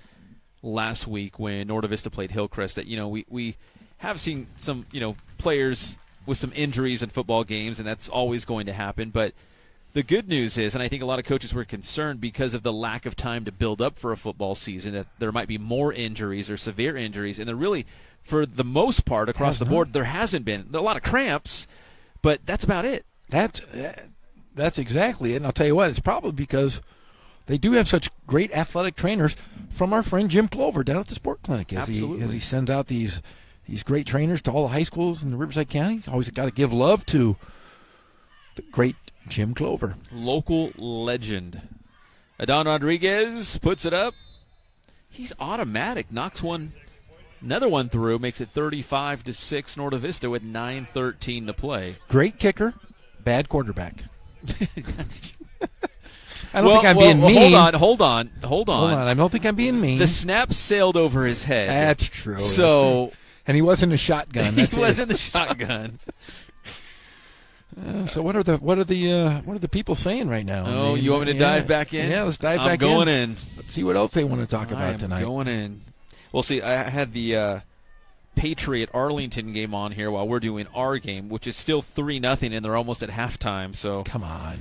last week when Norte Vista played Hillcrest that, we have seen some, players with some injuries in football games, and that's always going to happen. But the good news is, and I think a lot of coaches were concerned because of the lack of time to build up for a football season, that there might be more injuries or severe injuries. And there really, for the most part, across the board, there hasn't been. There are a lot of cramps, but that's about it. That's exactly it. And I'll tell you what, it's probably because they do have such great athletic trainers from our friend Jim Clover down at the Sport Clinic. As he sends out these great trainers to all the high schools in the Riverside County. Always got to give love to the great Jim Clover. Local legend. Adon Rodriguez puts it up. He's automatic. Knocks another one through. Makes it 35-6 Norte Vista with 9:13 to play. Great kicker, bad quarterback. I don't think I'm being mean. Hold on. I don't think I'm being mean. The snap sailed over his head. That's true. So, and he wasn't a shotgun. He wasn't the shotgun. So what are the people saying right now? Oh, you want me to dive back in? Yeah, let's dive back in. I'm going in. Let's see what else they want to talk about tonight. Going in. Well, see, I had the Patriot Arlington game on here while we're doing our game, which is still 3-0, and they're almost at halftime. So come on.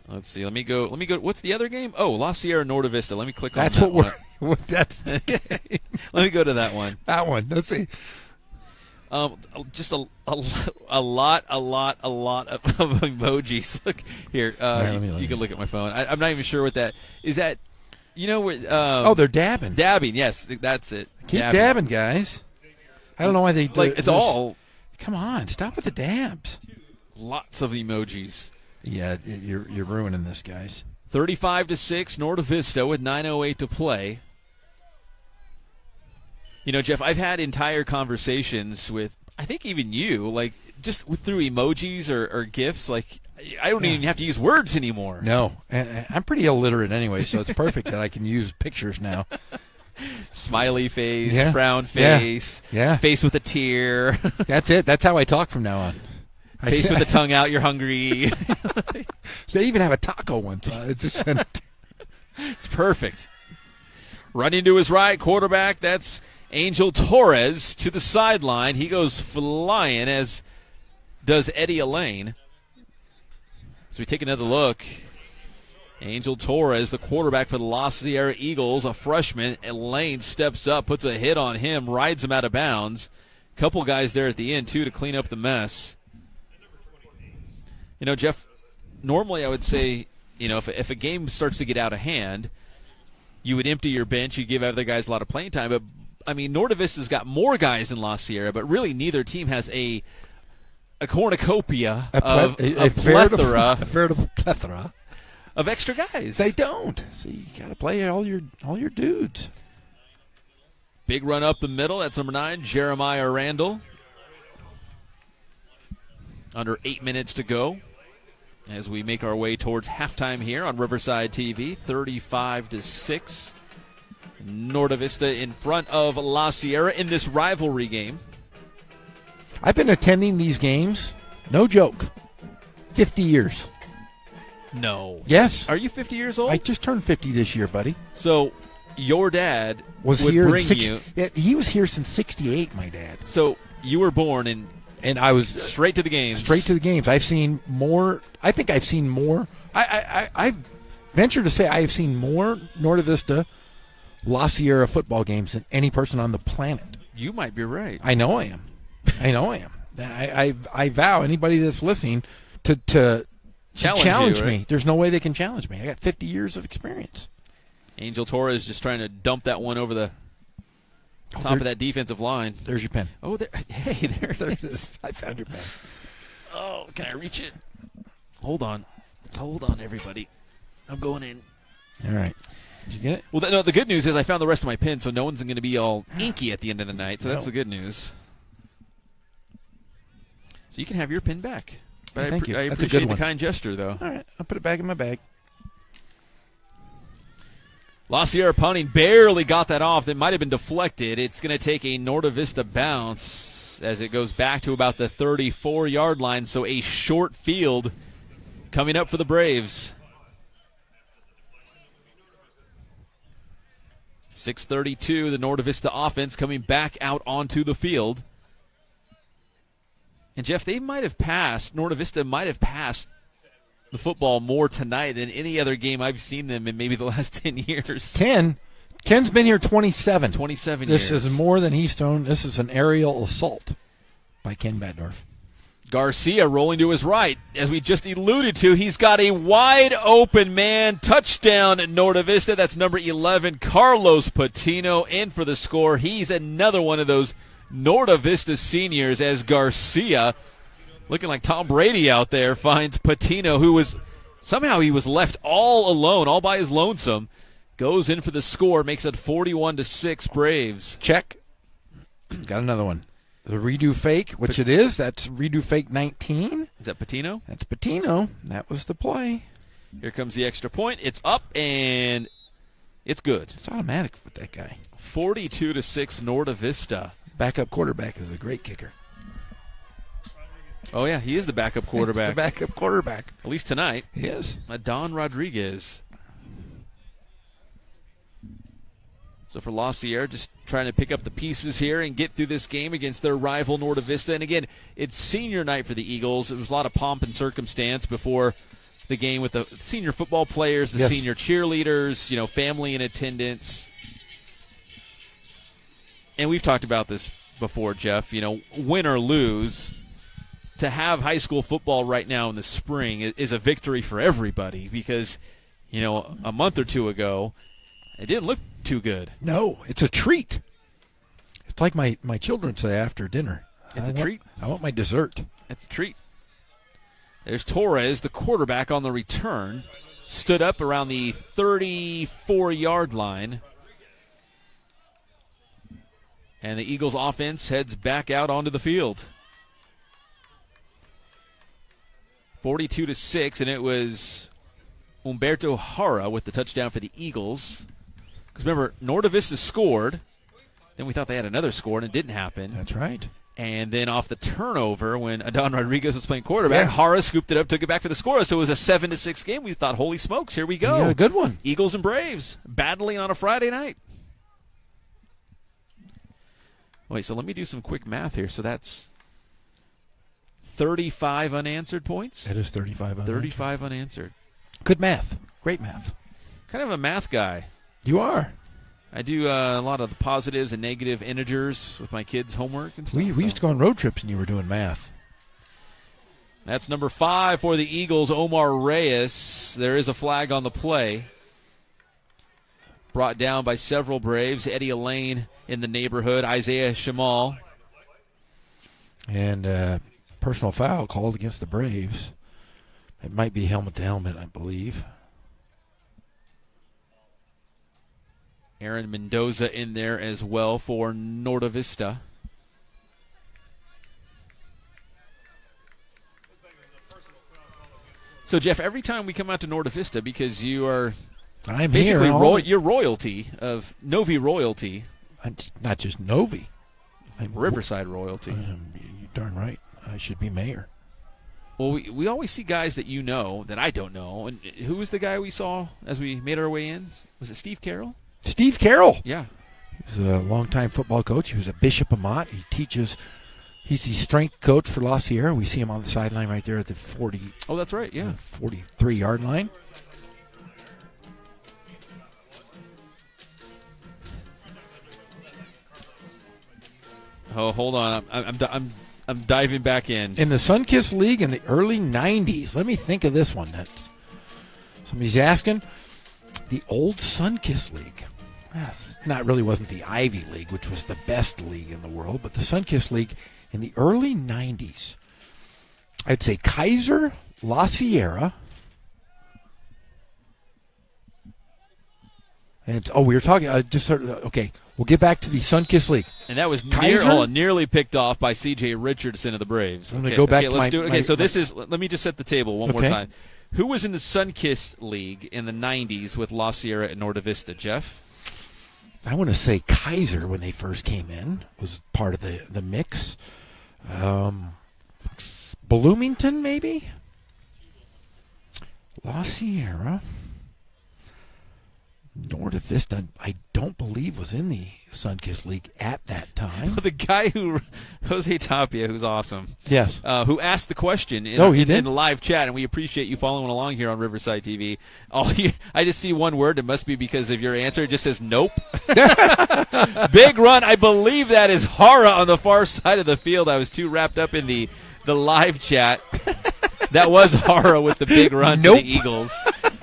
Let's see. Let me go. What's the other game? Oh, La Sierra Norte Vista. Let me click on that. That's what we're. That's. Let me go to that one. That one. Let's see. Just a lot of emojis. Look here. You can look at my phone. I'm not even sure what that is. That where? They're dabbing. Dabbing. Yes, that's it. Keep dabbing, guys. I don't know why they do. It's all. Come on, stop with the dabs. Lots of emojis. Yeah, you're ruining this, guys. 35-6 Norte Vista with 9:08 to play. Jeff, I've had entire conversations with, I think even you, like just through emojis or GIFs. Like I don't even have to use words anymore. No, and I'm pretty illiterate anyway, so it's perfect that I can use pictures now. Smiley face, frown face, face with a tear. That's it. That's how I talk from now on. Face with the tongue out, you're hungry. So they even have a taco one. It's perfect. Running to his right, quarterback, that's Angel Torres to the sideline. He goes flying, as does Eddie Elaine. So we take another look. Angel Torres, the quarterback for the La Sierra Eagles, a freshman. Elaine steps up, puts a hit on him, rides him out of bounds. Couple guys there at the end, too, to clean up the mess. Jeff, normally I would say, if a game starts to get out of hand, you would empty your bench, you give other guys a lot of playing time. But, Norte Vista's got more guys in La Sierra, but really neither team has a cornucopia, a plethora of extra guys. They don't. So you got to play all your dudes. Big run up the middle. That's number 9, Jeremiah Randall. Under 8 minutes to go as we make our way towards halftime here on Riverside TV. 35-6. Norte Vista in front of La Sierra in this rivalry game. I've been attending these games, no joke, 50 years. No. Yes. Are you 50 years old? I just turned 50 this year, buddy. So your dad Was would here bring you. He was here since '68, my dad. So you were born and I was straight to the games. Straight to the games. I've seen more. I think I've seen more. I venture to say I have seen more Norte Vista, La Sierra football games than any person on the planet. You might be right. I know I am. I vow anybody that's listening to challenge you, me. right? There's no way they can challenge me. I got 50 years of experience. Angel Torres just trying to dump that one over the top of that defensive line. There's your pen. Oh, there it is. I found your pen. Oh, can I reach it? Hold on, everybody. I'm going in. All right. Did you get it? Well, no, the good news is I found the rest of my pins, so no one's going to be all inky at the end of the night. So that's the good news. So you can have your pin back. But Thank you. I That's a appreciate good the one. kind gesture, though. All right. I'll put it back in my bag. La Sierra punting barely got that off. That might have been deflected. It's going to take a Norte Vista bounce as it goes back to about the 34-yard line. So a short field coming up for the Braves. 6:32, the Norte Vista offense coming back out onto the field. And, Jeff, they might have passed, Norte Vista might have passed the football more tonight than any other game I've seen them in maybe the last 10 years. 10. Ken's been here 27. 27 This years. is more than he's thrown. This is an aerial assault by Ken Batdorf. Garcia rolling to his right. As we just alluded to, he's got a wide open man. Touchdown at Norte Vista. That's number 11, Carlos Patino, in for the score. He's another one of those Norte Vista seniors as Garcia, looking like Tom Brady out there, finds Patino, who was somehow he was left all alone, all by his lonesome. Goes in for the score, makes it 41-6 Braves. Check. Got another one. The redo fake, which it is. That's redo fake 19. Is that Patino? That's Patino. That was the play. Here comes the extra point. It's up, and it's good. It's automatic with that guy. 42-6 Norte Vista. Backup quarterback is a great kicker. Oh, yeah, he is the backup quarterback. He's the backup quarterback. At least tonight. He is. Don Rodriguez. So for La Sierra, just trying to pick up the pieces here and get through this game against their rival Norte Vista. And again, it's senior night for the Eagles. It was a lot of pomp and circumstance before the game with the senior football players, the senior cheerleaders, family in attendance. And we've talked about this before, Jeff. Win or lose, to have high school football right now in the spring is a victory for everybody because, a month or two ago, it didn't look too good. No, it's a treat. It's like my children say after dinner. It's a treat. I want my dessert. It's a treat. There's Torres, the quarterback on the return, stood up around the 34-yard line. And the Eagles offense heads back out onto the field. 42-6, and it was Humberto Jara with the touchdown for the Eagles. Because remember, Norte Vista scored. Then we thought they had another score, and it didn't happen. That's right. And then off the turnover, when Adon Rodriguez was playing quarterback, Jara scooped it up, took it back for the score. So it was a 7-6 game. We thought, holy smokes, here we go. Yeah, a good one. Eagles and Braves battling on a Friday night. Wait, so let me do some quick math here. So that's 35 unanswered points? It is 35 unanswered. 35 unanswered. Good math. Great math. Kind of a math guy. You are. I do a lot of the positives and negative integers with my kids' homework and stuff. We used to go on road trips and you were doing math. That's number 5 for the Eagles, Omar Reyes. There is a flag on the play. Brought down by several Braves. Eddie Elaine in the neighborhood. Isaiah Shamal. And personal foul called against the Braves. It might be helmet to helmet, I believe. Aaron Mendoza in there as well for Norte Vista. So, Jeff, every time we come out to Norte Vista, because you are basically you're royalty of Novi royalty. I'm not just Novi. I'm Riverside royalty. You're darn right. I should be mayor. Well, we always see guys that you know that I don't know. And who was the guy we saw as we made our way in? Was it Steve Carroll? Steve Carroll. Yeah. He was a longtime football coach. He was at Bishop Amat. He teaches. He's the strength coach for La Sierra. We see him on the sideline right there at the 40. Oh, that's right, yeah. 43-yard line. Oh, hold on. I'm diving back in. In the Sunkist League in the early 90s. Let me think of this one. That's somebody's asking. The old Sunkist League. Wasn't the Ivy League, which was the best league in the world, but the Sunkist League in the early 90s. I'd say Kaiser, La Sierra. And we were talking. Okay, we'll get back to the Sunkist League. And that was Kaiser? nearly picked off by C.J. Richardson of the Braves. I'm going to go back. Let's do it. Okay, so let me just set the table one more time. Who was in the Sunkist League in the 90s with La Sierra and Norte Vista, Jeff? I want to say Kaiser, when they first came in, was part of the mix. Bloomington, maybe? La Sierra. Norte Vista, I don't believe, was in the Sunkist League at that time. The guy Jose Tapia, who's awesome. Yes. Who asked the question in the live chat, and we appreciate you following along here on Riverside TV. I just see one word. It must be because of your answer. It just says nope. Big run. I believe that is Hara on the far side of the field. I was too wrapped up in the live chat. That was Hara with the big run for the Eagles.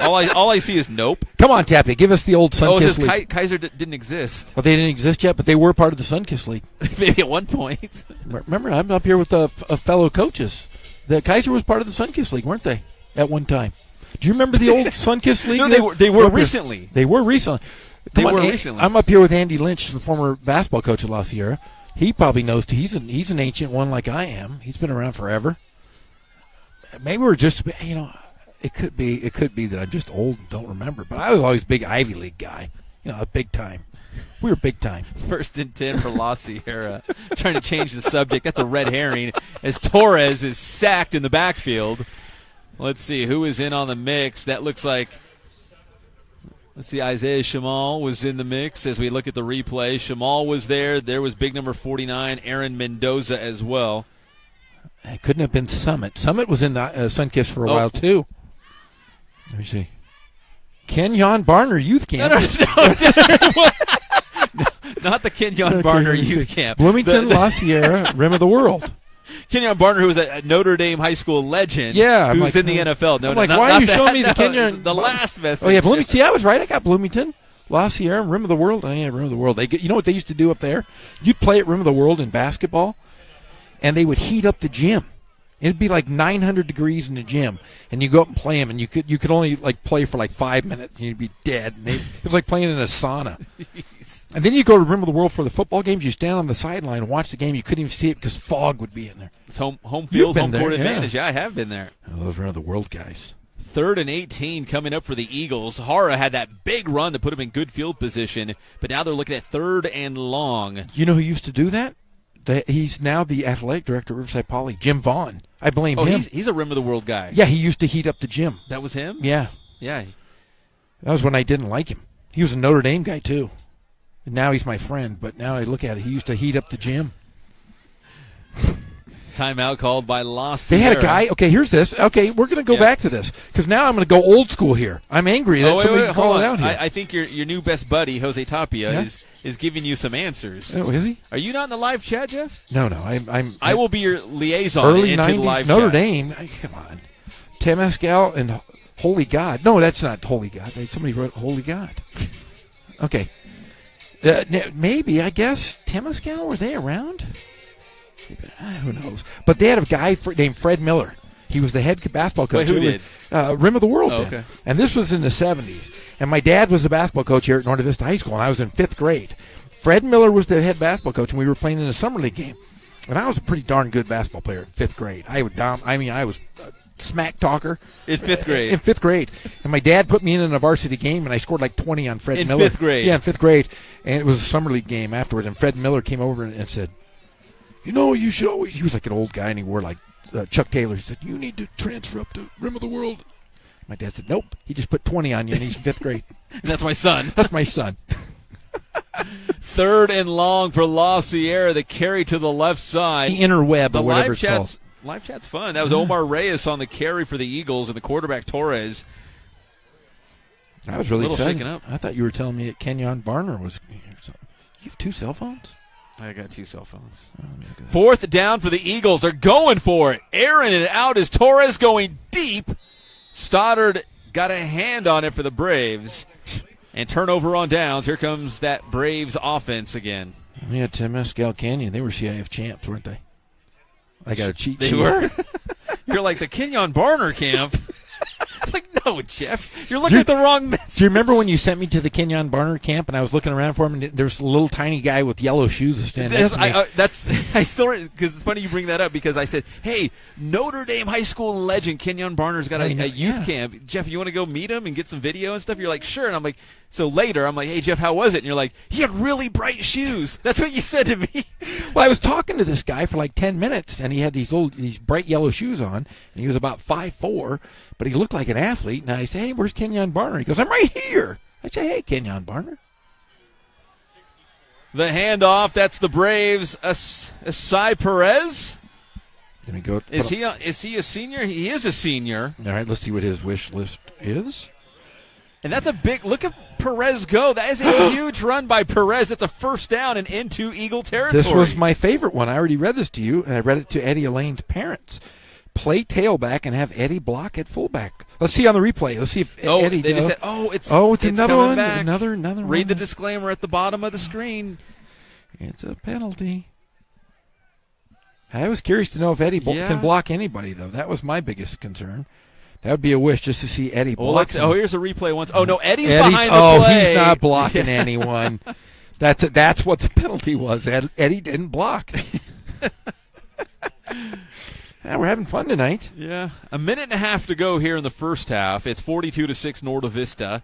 All I see is nope. Come on, Tapia, give us the old Sunkist League. Oh, it says Kaiser didn't exist. Well, they didn't exist yet, but they were part of the Sunkist League. Maybe at one point. Remember, I'm up here with fellow coaches. The Kaiser was part of the Sunkist League, weren't they, at one time? Do you remember the old Sunkist League? No, they were recently. They were recently. Recently. I'm up here with Andy Lynch, the former basketball coach at La Sierra. He probably knows, too. He's an ancient one like I am. He's been around forever. Maybe we're just, it could be that I'm just old and don't remember. But I was always a big Ivy League guy, big time. We were big time. 1st and 10 for La Sierra. Trying to change the subject. That's a red herring as Torres is sacked in the backfield. Let's see who is in on the mix. That looks like, let's see, Isaiah Shamal was in the mix as we look at the replay. Shamal was there. There was big number 49, Aaron Mendoza as well. It couldn't have been Summit. Summit was in the Sunkist for a while, too. Let me see. Kenyon Barner Youth Camp. No. Not the Kenyon Barner Youth Camp. Bloomington, La Sierra, Rim of the World. Kenyon Barner, who was a Notre Dame high school legend, who's in the NFL. No, why are you showing me the Kenyon? The last message. Oh, yeah, Bloomington. See, I was right. I got Bloomington, La Sierra, Rim of the World. Oh, yeah, Rim of the World. You know what they used to do up there? You'd play at Rim of the World in basketball, and they would heat up the gym. It'd be like 900 degrees in the gym, and you go up and play them, and you could only play for 5 minutes, and you'd be dead. And it was like playing in a sauna. And then you go to Rim of the World for the football games. You stand on the sideline and watch the game. You couldn't even see it because fog would be in there. It's home field, home court advantage. Yeah, I have been there. Oh, those Rim of the World guys. 3rd and 18 coming up for the Eagles. Hara had that big run to put him in good field position, but now they're looking at 3rd and long. You know who used to do that? He's now the athletic director of Riverside Poly, Jim Vaughn. I blame him. He's a Rim of the World guy. Yeah, he used to heat up the gym. That was him? Yeah. Yeah. That was when I didn't like him. He was a Notre Dame guy, too. And now he's my friend, but now I look at it, he used to heat up the gym. Timeout called by La Sierra. They had a guy. Okay, here's this. Okay, we're going to go back to this because now I'm going to go old school here. I'm angry that somebody called it out here. I think your new best buddy, Jose Tapia, is giving you some answers. Oh, is he? Are you not in the live chat, Jeff? No. I will be your liaison early into 90s, the live Notre chat. Dame. Come on. Temescal and Holy God. No, that's not Holy God. Somebody wrote Holy God. Okay. Maybe, I guess, Temescal, were they around? Who knows? But they had a guy named Fred Miller. He was the head basketball coach. Wait, who did? Rim of the World. Oh, did. okay. And this was in the 70s. And my dad was the basketball coach here at Norte Vista High School, and I was in 5th grade. Fred Miller was the head basketball coach, and we were playing in a summer league game. And I was a pretty darn good basketball player in 5th grade. I was a smack talker. In 5th grade? In 5th grade. And my dad put me in a varsity game, and I scored like 20 on Fred Miller. In 5th grade? Yeah, in 5th grade. And it was a summer league game afterward. And Fred Miller came over and said, you should always, he was like an old guy, and he wore like Chuck Taylor. He said, you need to transfer up to Rim of the World. My dad said, nope. He just put 20 on you, and he's in 5th grade. That's my son. That's my son. 3rd and long for La Sierra. The carry to the left side. The inner web, The or whatever live it's called. Live chat's fun. That was Omar Reyes on the carry for the Eagles, and the quarterback Torres. I was really excited. shaken up. I thought you were telling me that Kenyon Barner was here or something. You have 2 cell phones? I got 2 cell phones. Oh, look at that. 4th down for the Eagles. They're going for it. Airing it out is Torres going deep. Stoddard got a hand on it for the Braves. And turnover on downs. Here comes that Braves offense again. Yeah, Temescal Canyon. They were CIF champs, weren't they? I got a cheat sheet. They were? You're like the Kenyon Barner camp. Like, no, Jeff. You're looking at the wrong message. Do you remember when you sent me to the Kenyon Barner camp and I was looking around for him, and there was a little tiny guy with yellow shoes standing next to me? I still, because it's funny you bring that up, because I said, hey, Notre Dame high school legend Kenyon Barner's got a youth camp. Jeff, you want to go meet him and get some video and stuff? You're like, sure. And I'm like, so later, I'm like, hey, Jeff, how was it? And you're like, he had really bright shoes. That's what you said to me. Well, I was talking to this guy for like 10 minutes, and he had these bright yellow shoes on, and he was about 5'4", but he looked like an athlete. And I said, hey, where's Kenyon Barner? He goes, I'm right here. I say, hey, Kenyon Barner. The handoff, that's the Braves. Asai Perez? Let me go. Is he a senior? He is a senior. All right, let's see what his wish list is. And that's a big – look at Perez go. That is a huge run by Perez. That's a first down and into Eagle territory. This was my favorite one. I already read this to you, and I read it to Eddie Elaine's parents. Play tailback and have Eddie block at fullback. Let's see on the replay. Let's see if Eddie they does. just said, it's another coming one. back. Another Read one. the disclaimer at the bottom of the screen. It's a penalty. I was curious to know if Eddie can block anybody, though. That was my biggest concern. That would be a wish, just to see Eddie block. Here's a replay once. Oh, no, Eddie's behind the play. He's not blocking anyone. That's what the penalty was. Eddie didn't block. Yeah, we're having fun tonight. Yeah. A minute and a half to go here in the first half. It's 42-6 Norte Vista.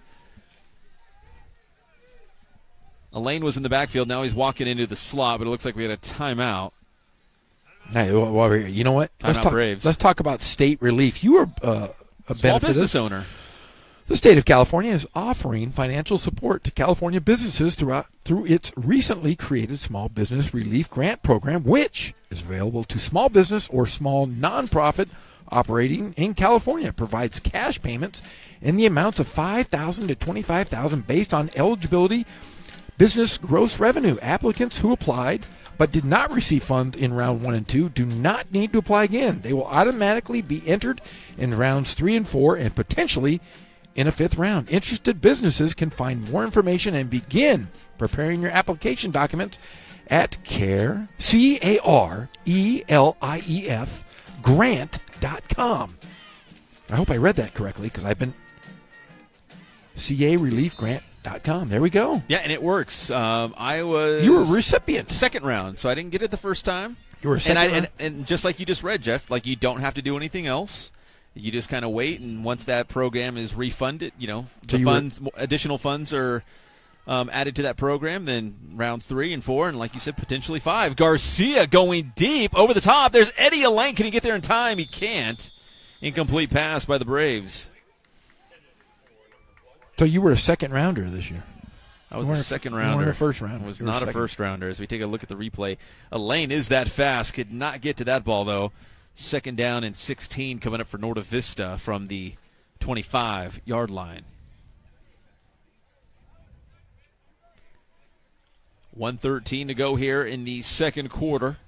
Elaine was in the backfield. Now he's walking into the slot, but it looks like we had a timeout. Hey, well, you know what? Braves. Let's talk about state relief. You are a small business owner. The state of California is offering financial support to California businesses through its recently created Small Business Relief Grant Program, which is available to small business or small nonprofit operating in California. It provides cash payments in the amounts of $5,000 to $25,000 based on eligibility, business gross revenue. Applicants who applied but did not receive funds in round 1 and 2 do not need to apply again. They will automatically be entered in rounds 3 and 4 and potentially in a 5th round. Interested businesses can find more information and begin preparing your application documents at CARELIEF grant.com. I hope I read that correctly, because I've been CAReliefgrant.com. There we go. Yeah, and it works. You were a recipient. Second round, so I didn't get it the first time. You were a second round. And just like you just read, Jeff, like you don't have to do anything else. You just kind of wait, and once that program is refunded, additional funds are added to that program, then rounds 3 and 4, and like you said, potentially 5. Garcia going deep over the top. There's Eddie Elaine. Can he get there in time? He can't. Incomplete pass by the Braves. So you were a second rounder this year. I was a second rounder. You weren't a first rounder. I was not a first rounder. As we take a look at the replay, Elaine is that fast. Could not get to that ball, though. Second down and 16 coming up for Norte Vista from the 25-yard line. 1:13 to go here in the second quarter.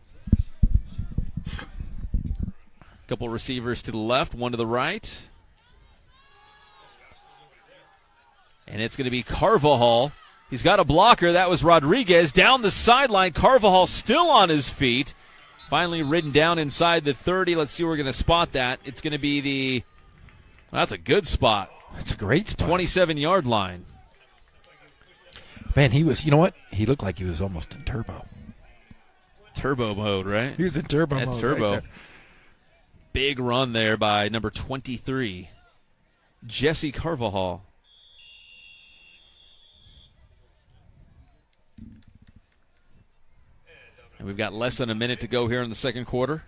Couple receivers to the left, one to the right. And it's going to be Carvajal. He's got a blocker. That was Rodriguez. Down the sideline, Carvajal still on his feet. finally ridden down inside the 30. Let's see where we're going to spot that. It's going to be that's a good spot. That's a great spot. 27-yard line. Man, he was, you know what? He looked like he was almost in turbo. Turbo mode, right? He was in turbo mode. That's turbo. Right, big run there by number 23, Jesse Carvajal. And we've got less than a minute to go here in the second quarter.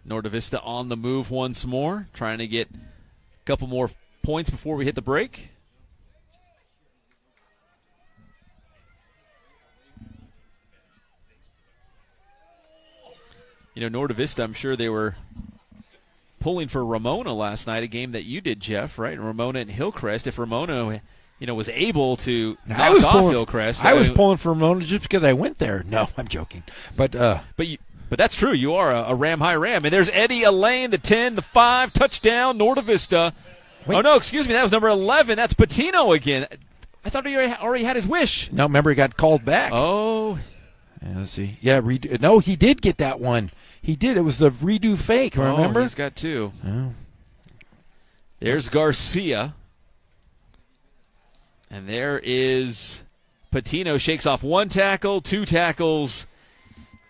Norte Vista on the move once more, trying to get a couple more points before we hit the break. You know, Norte Vista, I'm sure they were pulling for Ramona last night, a game that you did, Jeff, right? Ramona and Hillcrest. If Ramona, was able to knock off Hillcrest. I was pulling for Ramona just because I went there. No, I'm joking. But that's true. You are a Ram High Ram. And there's Eddie Elaine, the 10, the 5, touchdown, Norte Vista. Wait. Oh, no, excuse me. That was number 11. That's Patino again. I thought he already had his wish. No, remember he got called back. Oh. Yeah, let's see. Yeah, no, he did get that one. He did. It was the redo fake, remember? He's got two. Oh. There's Garcia. And there is Patino. Shakes off one tackle, two tackles,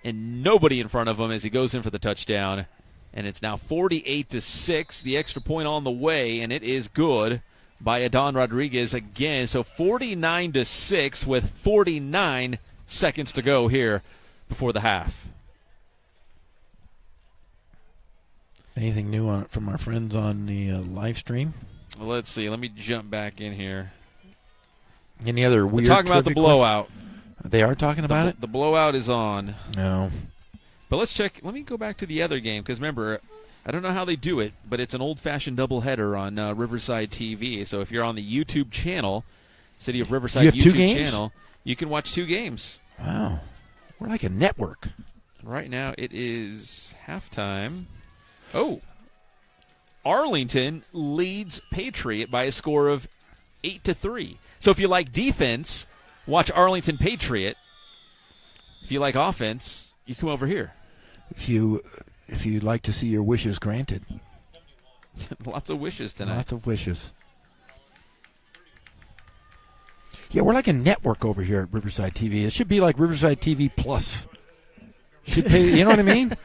and nobody in front of him as he goes in for the touchdown. And it's now 48-6. The extra point on the way, and it is good by Adon Rodriguez again. So 49-6 with 49 seconds to go here before the half. Anything new on it from our friends on the live stream? Well, let's see. Let me jump back in here. Any other weird? We're talking about the blowout. They are talking about it? The blowout is on. No. But let's check. Let me go back to the other game because remember, I don't know how they do it, but it's an old-fashioned doubleheader on Riverside TV. So if you're on the YouTube channel, City of Riverside YouTube channel, you can watch two games. Wow. We're like a network. Right now it is halftime. Oh. Arlington leads Patriot by a score of 8-3. So if you like defense, watch Arlington Patriot. If you like offense, you come over here. If you'd like to see your wishes granted. Lots of wishes tonight. Lots of wishes. Yeah, we're like a network over here at Riverside TV. It should be like Riverside TV Plus. Should pay, you know what I mean?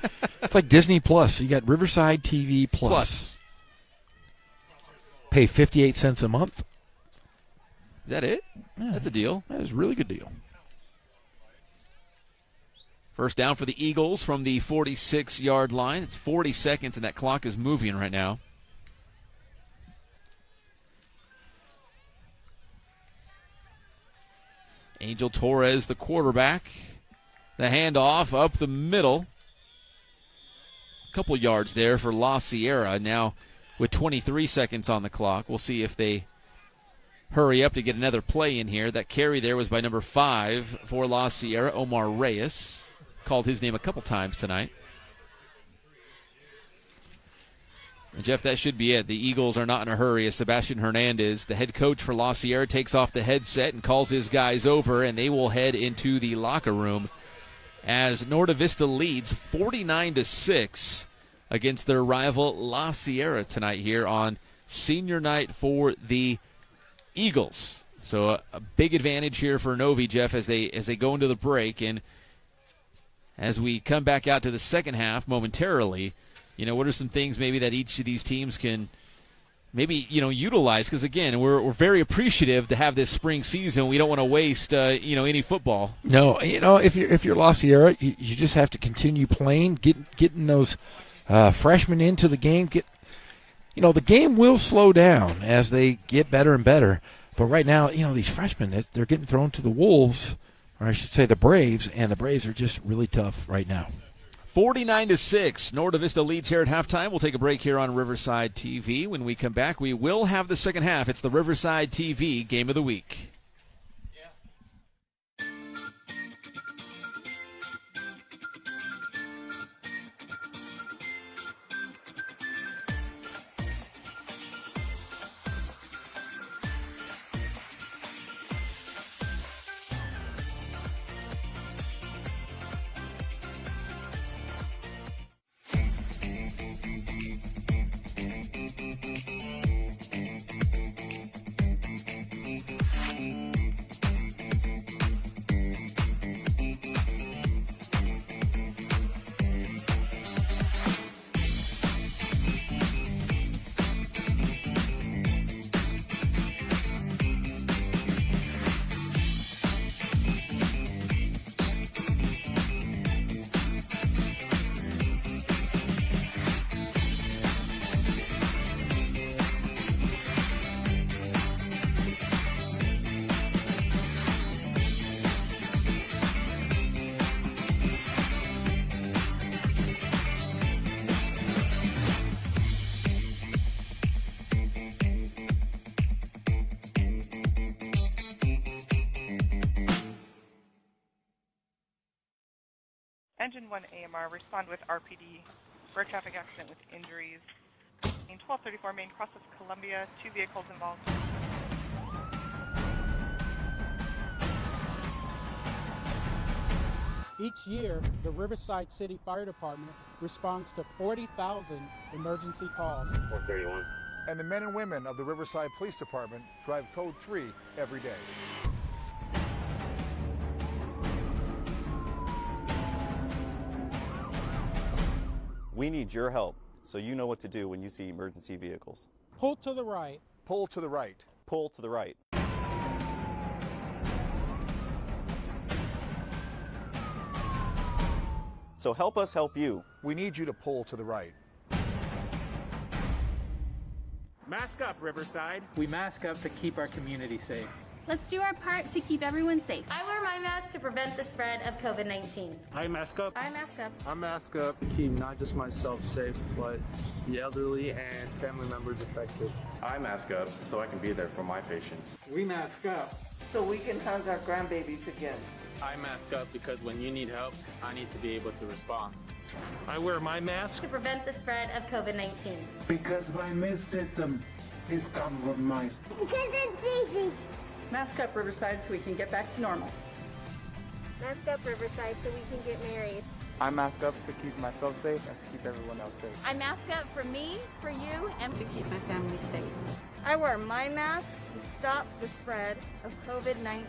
It's like Disney Plus. You got Riverside TV Plus. Pay 58 cents a month. Is that it? Yeah, that's a deal. That is a really good deal. First down for the Eagles from the 46-yard line. It's 40 seconds, and that clock is moving right now. Angel Torres, the quarterback. The handoff up the middle. A couple yards there for La Sierra. Now with 23 seconds on the clock, we'll see if they hurry up to get another play in here. That carry there was by number 5 for La Sierra, Omar Reyes. Called his name a couple times tonight. And Jeff, that should be it. The Eagles are not in a hurry as Sebastian Hernandez, the head coach for La Sierra, takes off the headset and calls his guys over, and they will head into the locker room as Norte Vista leads 49-6 against their rival La Sierra tonight here on senior night for the Eagles. So a big advantage here for Novi, Jeff, as they go into the break. And as we come back out to the second half momentarily, what are some things maybe that each of these teams can maybe, utilize? Because, again, we're very appreciative to have this spring season. We don't want to waste, any football. No, if you're La Sierra, you just have to continue playing, getting those freshmen into the game. The game will slow down as they get better and better. But right now, these freshmen, they're getting thrown to the Wolves, or I should say the Braves, and the Braves are just really tough right now. 49-6. Norte Vista leads here at halftime. We'll take a break here on Riverside TV. When we come back, we will have the second half. It's the Riverside TV Game of the Week. Engine 1 AMR, respond with RPD for a traffic accident with injuries. In 1234 Main, cross of Columbia, 2 vehicles involved. Each year, the Riverside City Fire Department responds to 40,000 emergency calls. 431. And the men and women of the Riverside Police Department drive Code 3 every day. We need your help so you know what to do when you see emergency vehicles. Pull to the right. Pull to the right. Pull to the right. So help us help you. We need you to pull to the right. Mask up, Riverside. We mask up to keep our community safe. Let's do our part to keep everyone safe. I wear my mask to prevent the spread of COVID-19. I mask up. I mask up. I mask up to keep not just myself safe, but the elderly and family members affected. I mask up so I can be there for my patients. We mask up so we can hug our grandbabies again. I mask up because when you need help, I need to be able to respond. I wear my mask to prevent the spread of COVID-19. Because my immune system is compromised. Because it's easy. Mask up, Riverside, so we can get back to normal. Mask up, Riverside, so we can get married. I mask up to keep myself safe and to keep everyone else safe. I mask up for me, for you, and to keep my family safe. I wear my mask to stop the spread of COVID-19.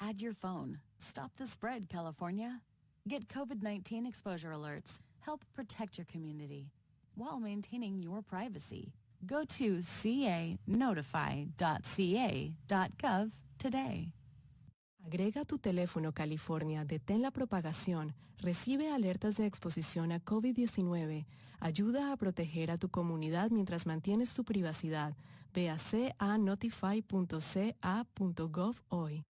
Add your phone. Stop the spread, California. Get COVID-19 exposure alerts. Help protect your community while maintaining your privacy. Go to canotify.ca.gov today. Agrega tu teléfono California, detén la propagación, recibe alertas de exposición a COVID-19, ayuda a proteger a tu comunidad mientras mantienes tu privacidad. Ve a canotify.ca.gov hoy.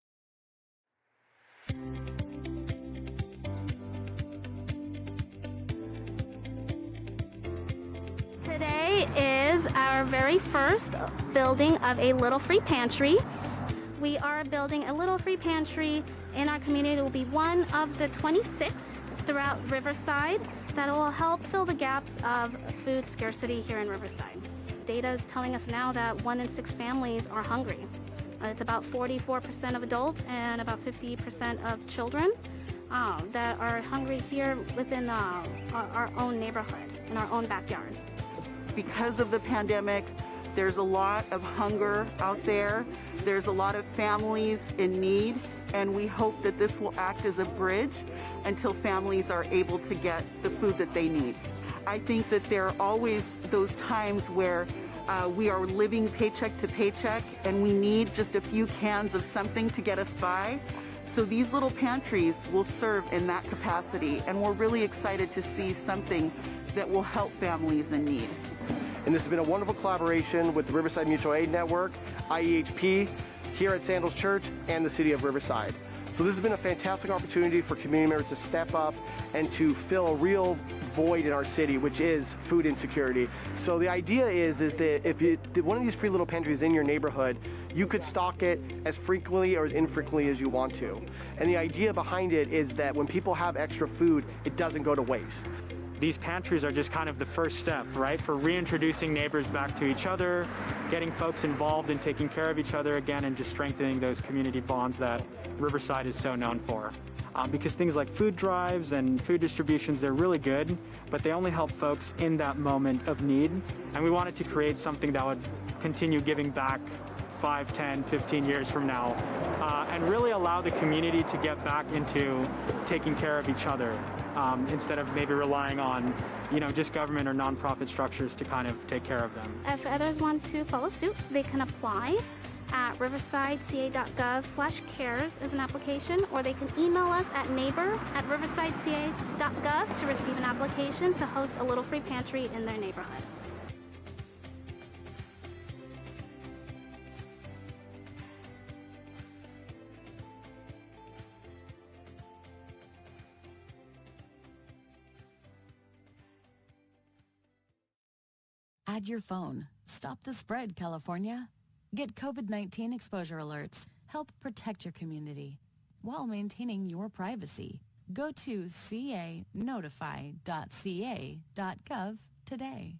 Today is our very first building of a Little Free Pantry. We are building a Little Free Pantry in our community. It will be one of the 26 throughout Riverside that will help fill the gaps of food scarcity here in Riverside. Data is telling us now that 1 in 6 families are hungry. It's about 44% of adults and about 50% of children that are hungry here within our own neighborhood, in our own backyard. Because of the pandemic, there's a lot of hunger out there. There's a lot of families in need, and we hope that this will act as a bridge until families are able to get the food that they need. I think that there are always those times where we are living paycheck to paycheck and we need just a few cans of something to get us by. So these little pantries will serve in that capacity, and we're really excited to see something that will help families in need. And this has been a wonderful collaboration with the Riverside Mutual Aid Network, IEHP, here at Sandals Church, and the City of Riverside. So this has been a fantastic opportunity for community members to step up and to fill a real void in our city, which is food insecurity. So the idea is that if one of these free little pantries in your neighborhood, you could stock it as frequently or as infrequently as you want to. And the idea behind it is that when people have extra food, it doesn't go to waste. These pantries are just kind of the first step, right, for reintroducing neighbors back to each other, getting folks involved in taking care of each other again, and just strengthening those community bonds that Riverside is so known for. Because things like food drives and food distributions, they're really good, but they only help folks in that moment of need. And we wanted to create something that would continue giving back 5, 10, 15 years from now, and really allow the community to get back into taking care of each other instead of maybe relying on, just government or nonprofit structures to kind of take care of them. If others want to follow suit, they can apply at riversideca.gov/cares as an application, or they can email us at neighbor@riversideca.gov to receive an application to host a Little Free Pantry in their neighborhood. Add your phone. Stop the spread, California. Get COVID-19 exposure alerts. Help protect your community while maintaining your privacy. Go to canotify.ca.gov today.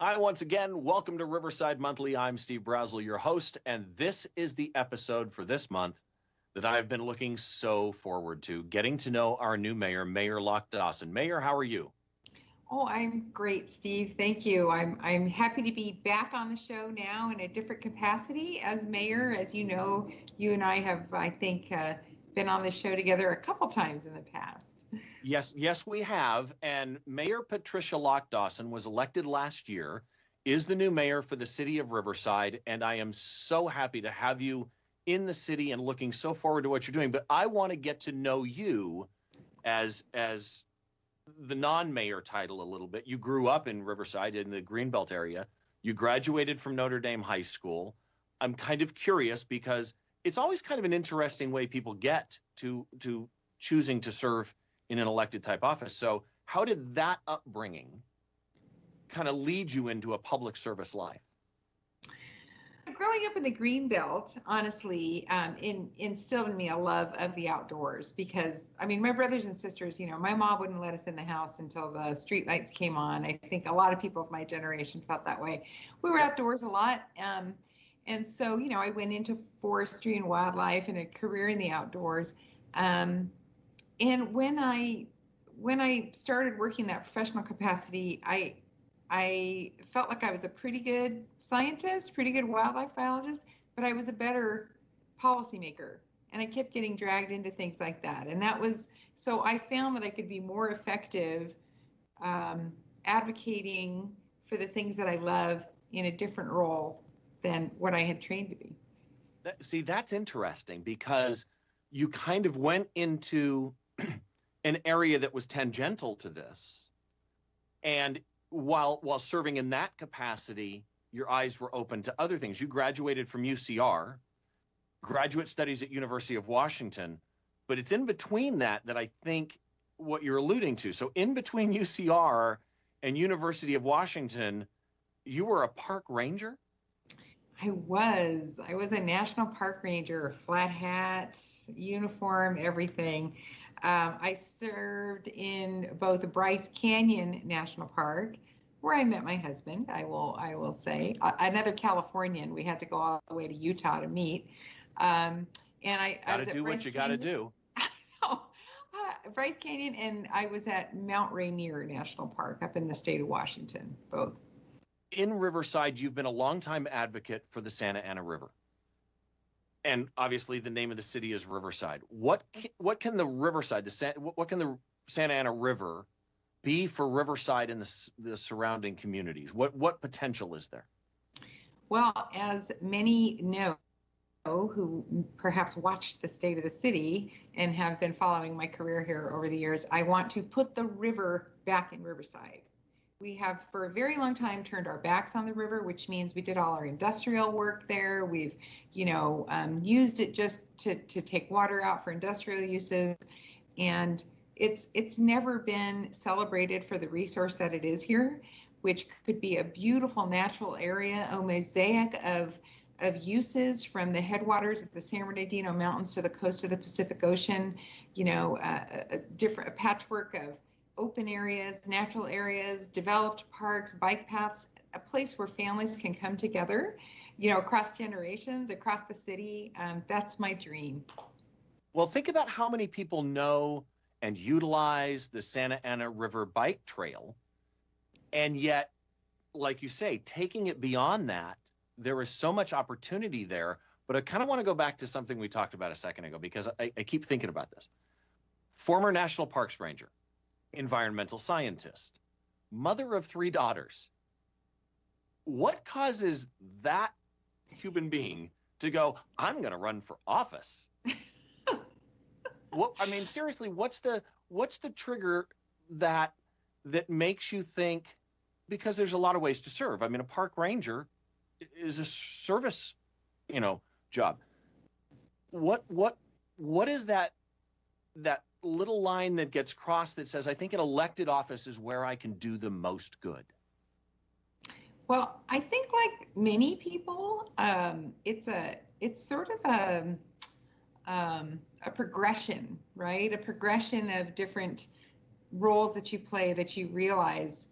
Hi, once again. Welcome to Riverside Monthly. I'm Steve Brazel, your host, and this is the episode for this month that I've been looking so forward to, getting to know our new mayor, Mayor Locke Dawson. Mayor, how are you? Oh, I'm great, Steve. Thank you. I'm happy to be back on the show now in a different capacity as mayor. As you know, you and I have, I think, been on the show together a couple times in the past. Yes, we have. And Mayor Patricia Locke Dawson was elected last year, is the new mayor for the city of Riverside, and I am so happy to have you in the city and looking so forward to what you're doing. But I want to get to know you as the non-mayor title a little bit. You grew up in Riverside in the Greenbelt area. You graduated from Notre Dame High School. I'm kind of curious because it's always kind of an interesting way people get to choosing to serve in an elected type office. So how did that upbringing kind of lead you into a public service life? Growing up in the Greenbelt, honestly, instilled in me a love of the outdoors because, I mean, my brothers and sisters, you know, my mom wouldn't let us in the house until the street lights came on. I think a lot of people of my generation felt that way. We were outdoors a lot. And so, you know, I went into forestry and wildlife and a career in the outdoors. And when I started working that professional capacity, I felt like I was a pretty good scientist, pretty good wildlife biologist, but I was a better policymaker. And I kept getting dragged into things like that. And that was, so I found that I could be more effective advocating for the things that I love in a different role than what I had trained to be. See, that's interesting because you kind of went into an area that was tangential to this. And while serving in that capacity, your eyes were open to other things. You graduated from UCR, graduate studies at University of Washington, but it's in between that I think what you're alluding to. So in between UCR and University of Washington, you were a park ranger? I was a national park ranger, flat hat, uniform, everything. I served in both Bryce Canyon National Park, where I met my husband, I will say, another Californian. We had to go all the way to Utah to meet. And I was at do what you got to do. Bryce Canyon, and I was at Mount Rainier National Park up in the state of Washington, both. in Riverside, you've been a longtime advocate for the Santa Ana River. And obviously the name of the city is Riverside. What can the Riverside, what can the Santa Ana River be for Riverside and the surrounding communities? What potential is there? Well, as many know who perhaps watched the State of the City and have been following my career here over the years, I want to put the river back in Riverside. We have for a very long time turned our backs on the river, which means we did all our industrial work there. We've, used it just to take water out for industrial uses. And it's never been celebrated for the resource that it is here, which could be a beautiful natural area, a mosaic of uses from the headwaters of the San Bernardino Mountains to the coast of the Pacific Ocean, a patchwork of open areas, natural areas, developed parks, bike paths, a place where families can come together, across generations, across the city. That's my dream. Well, think about how many people know and utilize the Santa Ana River Bike Trail. And yet, like you say, taking it beyond that, there is so much opportunity there. But I kind of want to go back to something we talked about a second ago, because I keep thinking about this. Former National Parks Ranger, environmental scientist, mother of 3 daughters. What causes that human being to go, I'm going to run for office? Seriously, what's the trigger that makes you think, because there's a lot of ways to serve. I mean, a park ranger is a service, job. What is that little line that gets crossed that says, I think an elected office is where I can do the most good? Well, I think like many people, it's sort of a progression, right? A progression of different roles that you play that you realize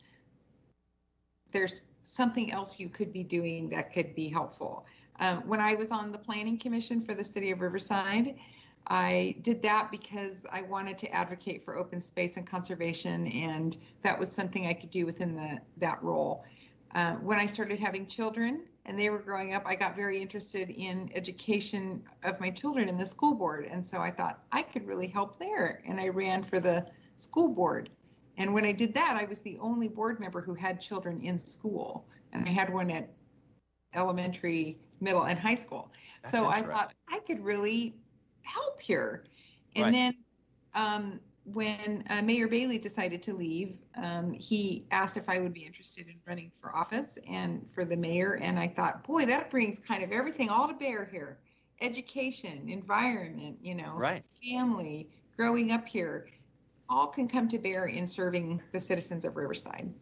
there's something else you could be doing that could be helpful. When I was on the Planning Commission for the City of Riverside, I did that because I wanted to advocate for open space and conservation, and that was something I could do within that role. When I started having children and they were growing up, I got very interested in education of my children in the school board. And so I thought I could really help there. And I ran for the school board. And when I did that, I was the only board member who had children in school. And I had one at elementary, middle, and high school. So I thought I could really help here. And then when Mayor Bailey decided to leave, he asked if I would be interested in running for office and for the mayor. And I thought, boy, that brings kind of everything all to bear here. Education, environment, family, growing up here, all can come to bear in serving the citizens of Riverside.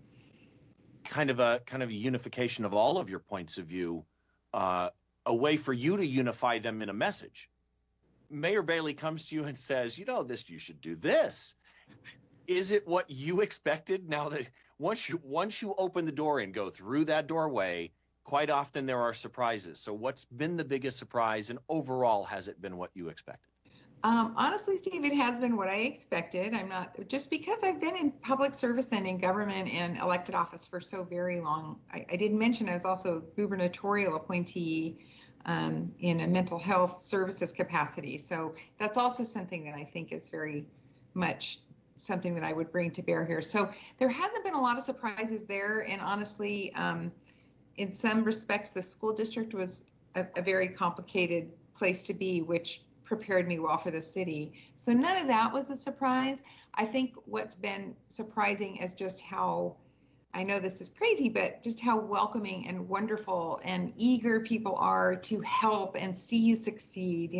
Kind of a unification of all of your points of view, a way for you to unify them in a message. Mayor Bailey comes to you and says, you should do this. Is it what you expected? Now that once you open the door and go through that doorway, quite often there are surprises. So what's been the biggest surprise, and overall, has it been what you expected? Honestly, Steve, it has been what I expected. I'm not, just because I've been in public service and in government and elected office for so very long. I didn't mention I was also a gubernatorial appointee in a mental health services capacity. So that's also something that I think is very much something that I would bring to bear here. So there hasn't been a lot of surprises there. And honestly, in some respects, the school district was a very complicated place to be, which prepared me well for the city. So none of that was a surprise. I think what's been surprising is just how, I know this is crazy, but just how welcoming and wonderful and eager people are to help and see you succeed.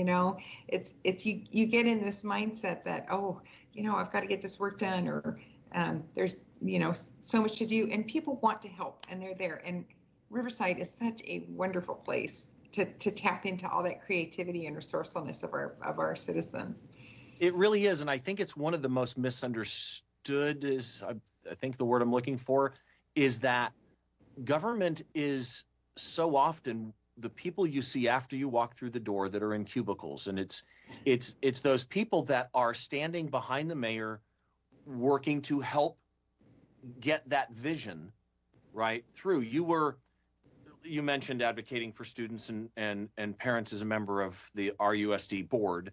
It's you get in this mindset that, I've got to get this work done, or there's, so much to do, and people want to help and they're there. And Riverside is such a wonderful place to tap into all that creativity and resourcefulness of our citizens. It really is. And I think it's one of the most misunderstood, is I think the word I'm looking for, is that government is so often the people you see after you walk through the door that are in cubicles. And it's those people that are standing behind the mayor, working to help get that vision right through. You mentioned advocating for students and parents as a member of the RUSD board.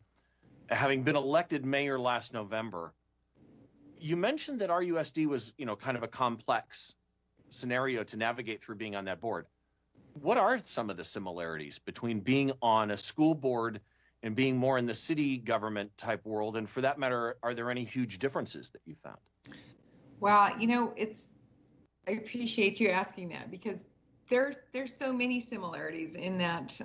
Having been elected mayor last November, you mentioned that RUSD was, kind of a complex scenario to navigate through being on that board. What are some of the similarities between being on a school board and being more in the city government type world? And for that matter, are there any huge differences that you found? Well, I appreciate you asking that, because there's so many similarities in that,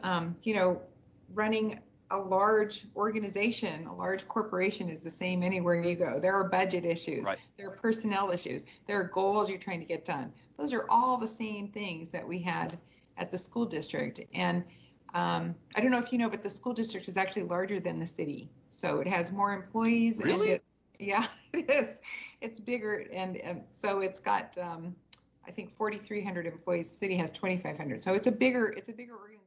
running a large organization, a large corporation is the same anywhere you go. There are budget issues, right. There are personnel issues, there are goals you're trying to get done. Those are all the same things that we had at the school district. And I don't know if you know, but the school district is actually larger than the city. So it has more employees. Really? And it is. It's bigger. And so it's got, I think 4,300 employees. The city has 2,500. So it's a bigger organization.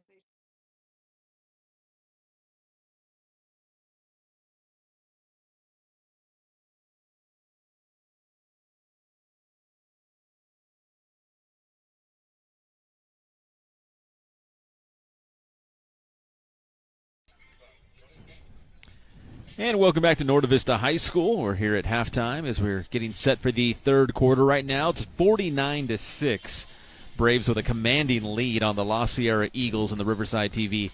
And welcome back to Norte Vista High School. We're here at halftime as we're getting set for the third quarter right now. It's 49-6. Braves with a commanding lead on the La Sierra Eagles in the Riverside TV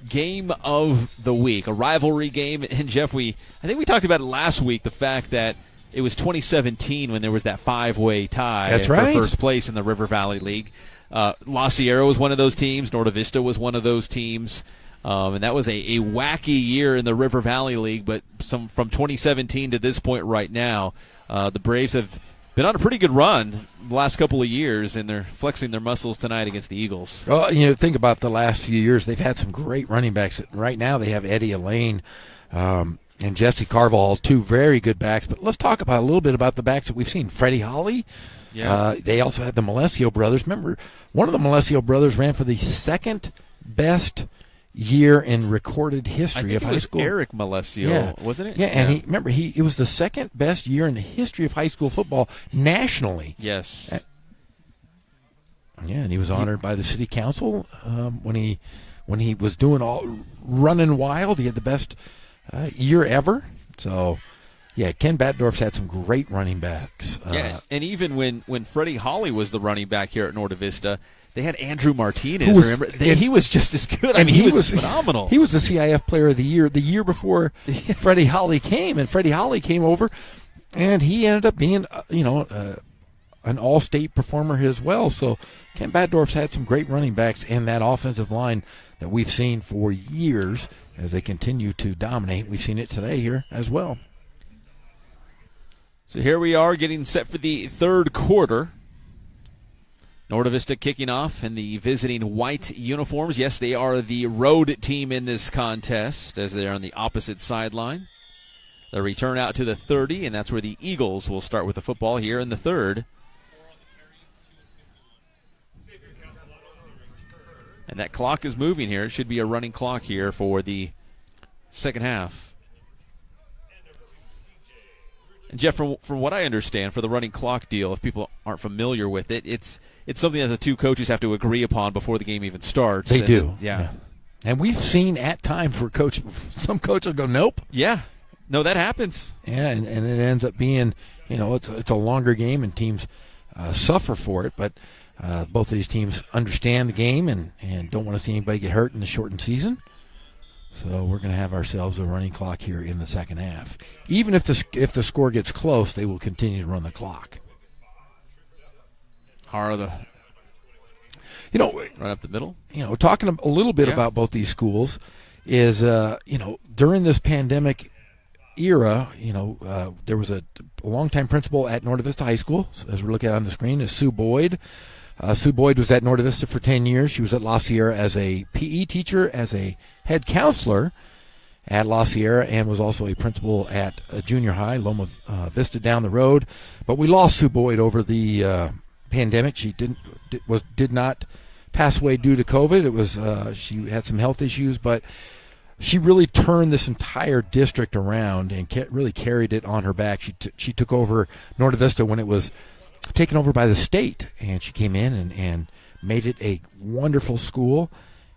game of the week. A rivalry game. And, Jeff, I think we talked about it last week, the fact that it was 2017 when there was that five-way tie. That's right. For first place in the River Valley League. La Sierra was one of those teams. Norte Vista was one of those teams. And that was a wacky year in the River Valley League, but from 2017 to this point right now, the Braves have been on a pretty good run the last couple of years, and they're flexing their muscles tonight against the Eagles. Well, think about the last few years. They've had some great running backs. Right now they have Eddie Elaine and Jesse Carvajal, two very good backs. But let's talk about a little bit about the backs that we've seen. Freddie Holly. Yeah. They also had the Malesio brothers. Remember, one of the Malesio brothers ran for the second best year in recorded history of high school. Eric Malesio, wasn't it? Yeah, and it was the second best year in the history of high school football nationally. Yes. Yeah, and he was honored by the city council when he was running wild. He had the best year ever. So, yeah, Ken Batdorf's had some great running backs. And even when Freddie Holly was the running back here at Norte Vista, they had Andrew Martinez. He was just as good. I mean, he was phenomenal. He was the CIF Player of the year before Freddie Holly came, and Freddie Holly came over, and he ended up being, an all-state performer as well. So Ken Batdorf's had some great running backs in that offensive line that we've seen for years as they continue to dominate. We've seen it today here as well. So here we are getting set for the third quarter. Norte Vista kicking off in the visiting white uniforms. Yes, they are the road team in this contest as they are on the opposite sideline. They return out to the 30, and that's where the Eagles will start with the football here in the third. And that clock is moving here. It should be a running clock here for the second half. And Jeff, from what I understand, for the running clock deal, if people aren't familiar with it, it's something that the two coaches have to agree upon before the game even starts. They do. Yeah. And we've seen at times where some coaches go, nope. Yeah. No, that happens. Yeah, and it ends up being, it's a longer game and teams suffer for it. But both of these teams understand the game and don't want to see anybody get hurt in the shortened season. So we're going to have ourselves a running clock here in the second half. Even if the score gets close, they will continue to run the clock. Right up the middle. Talking a little bit about both these schools is, during this pandemic era, there was a longtime principal at Norte Vista High School, as we're looking at on the screen, is Sue Boyd. Sue Boyd was at Norte Vista for 10 years. She was at La Sierra as a PE teacher, as a head counselor at La Sierra, and was also a principal at a junior high, Loma Vista down the road. But we lost Sue Boyd over the pandemic. She did not pass away due to COVID. It was she had some health issues, but she really turned this entire district around and really carried it on her back. She took over Norte Vista when it was taken over by the state, and she came in and made it a wonderful school.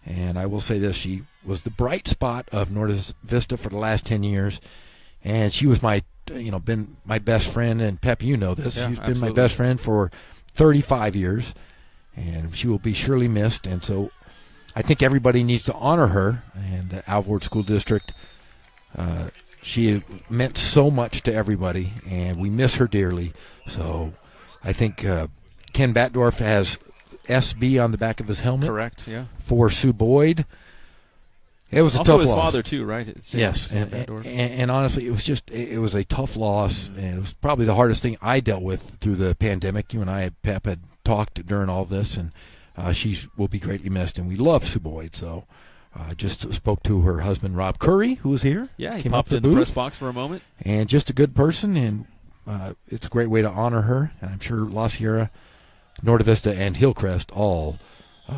And I will say this, she was the bright spot of Norte Vista for the last 10 years, and she was been my best friend. And Pep, you know this. Yeah, She's been absolutely. my best friend for 35 years, and she will be surely missed. And so I think everybody needs to honor her, and the Alvord School District. She meant so much to everybody, and we miss her dearly. So I think Ken Batdorf has SB on the back of his helmet. Correct, yeah. For Sue Boyd. It was a also tough his loss. father, too, right? Yes, and honestly, it was a tough loss, and it was probably the hardest thing I dealt with through the pandemic. You and I, Pep, had talked during all this, and she will be greatly missed, and we love Sue Boyd. So just spoke to her husband, Rob Curry, who was here. Yeah, he came popped up in the the booth, press box for a moment. and just a good person, and it's a great way to honor her. And I'm sure La Sierra, Norte Vista, and Hillcrest all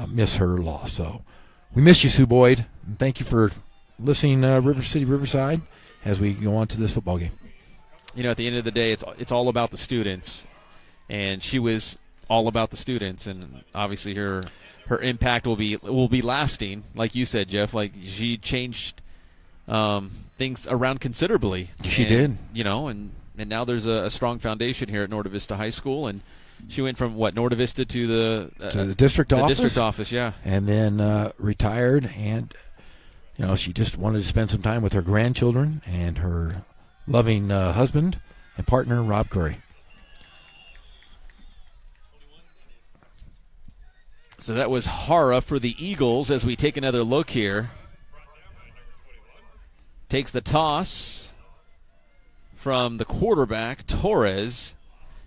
miss her loss. So we miss you, Sue Boyd, and thank you for listening, River City, Riverside, as we go on to this football game. You know, at the end of the day, it's all about the students, and she was all about the students, and obviously her impact will be lasting. Like you said, Jeff, like she changed things around considerably. She did. You know, and now there's a strong foundation here at Norte Vista High School, and she went from Norte Vista to the district office. The district office, yeah. And then retired, and she just wanted to spend some time with her grandchildren and her loving husband and partner, Rob Curry. So that was Hara for the Eagles as we take another look here. Takes the toss from the quarterback, Torres,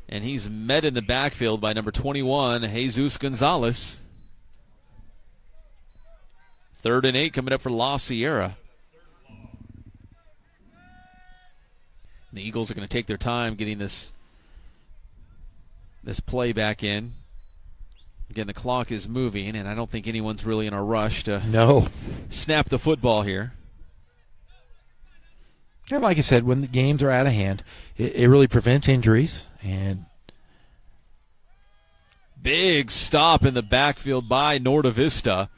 and he's met in the backfield by number 21, Jesus Gonzalez. 3rd and 8 coming up for La Sierra. The Eagles are going to take their time getting this play back in. Again, the clock is moving, and I don't think anyone's really in a rush to snap the football here. And like I said, when the games are out of hand, it really prevents injuries. And big stop in the backfield by Norte Vista.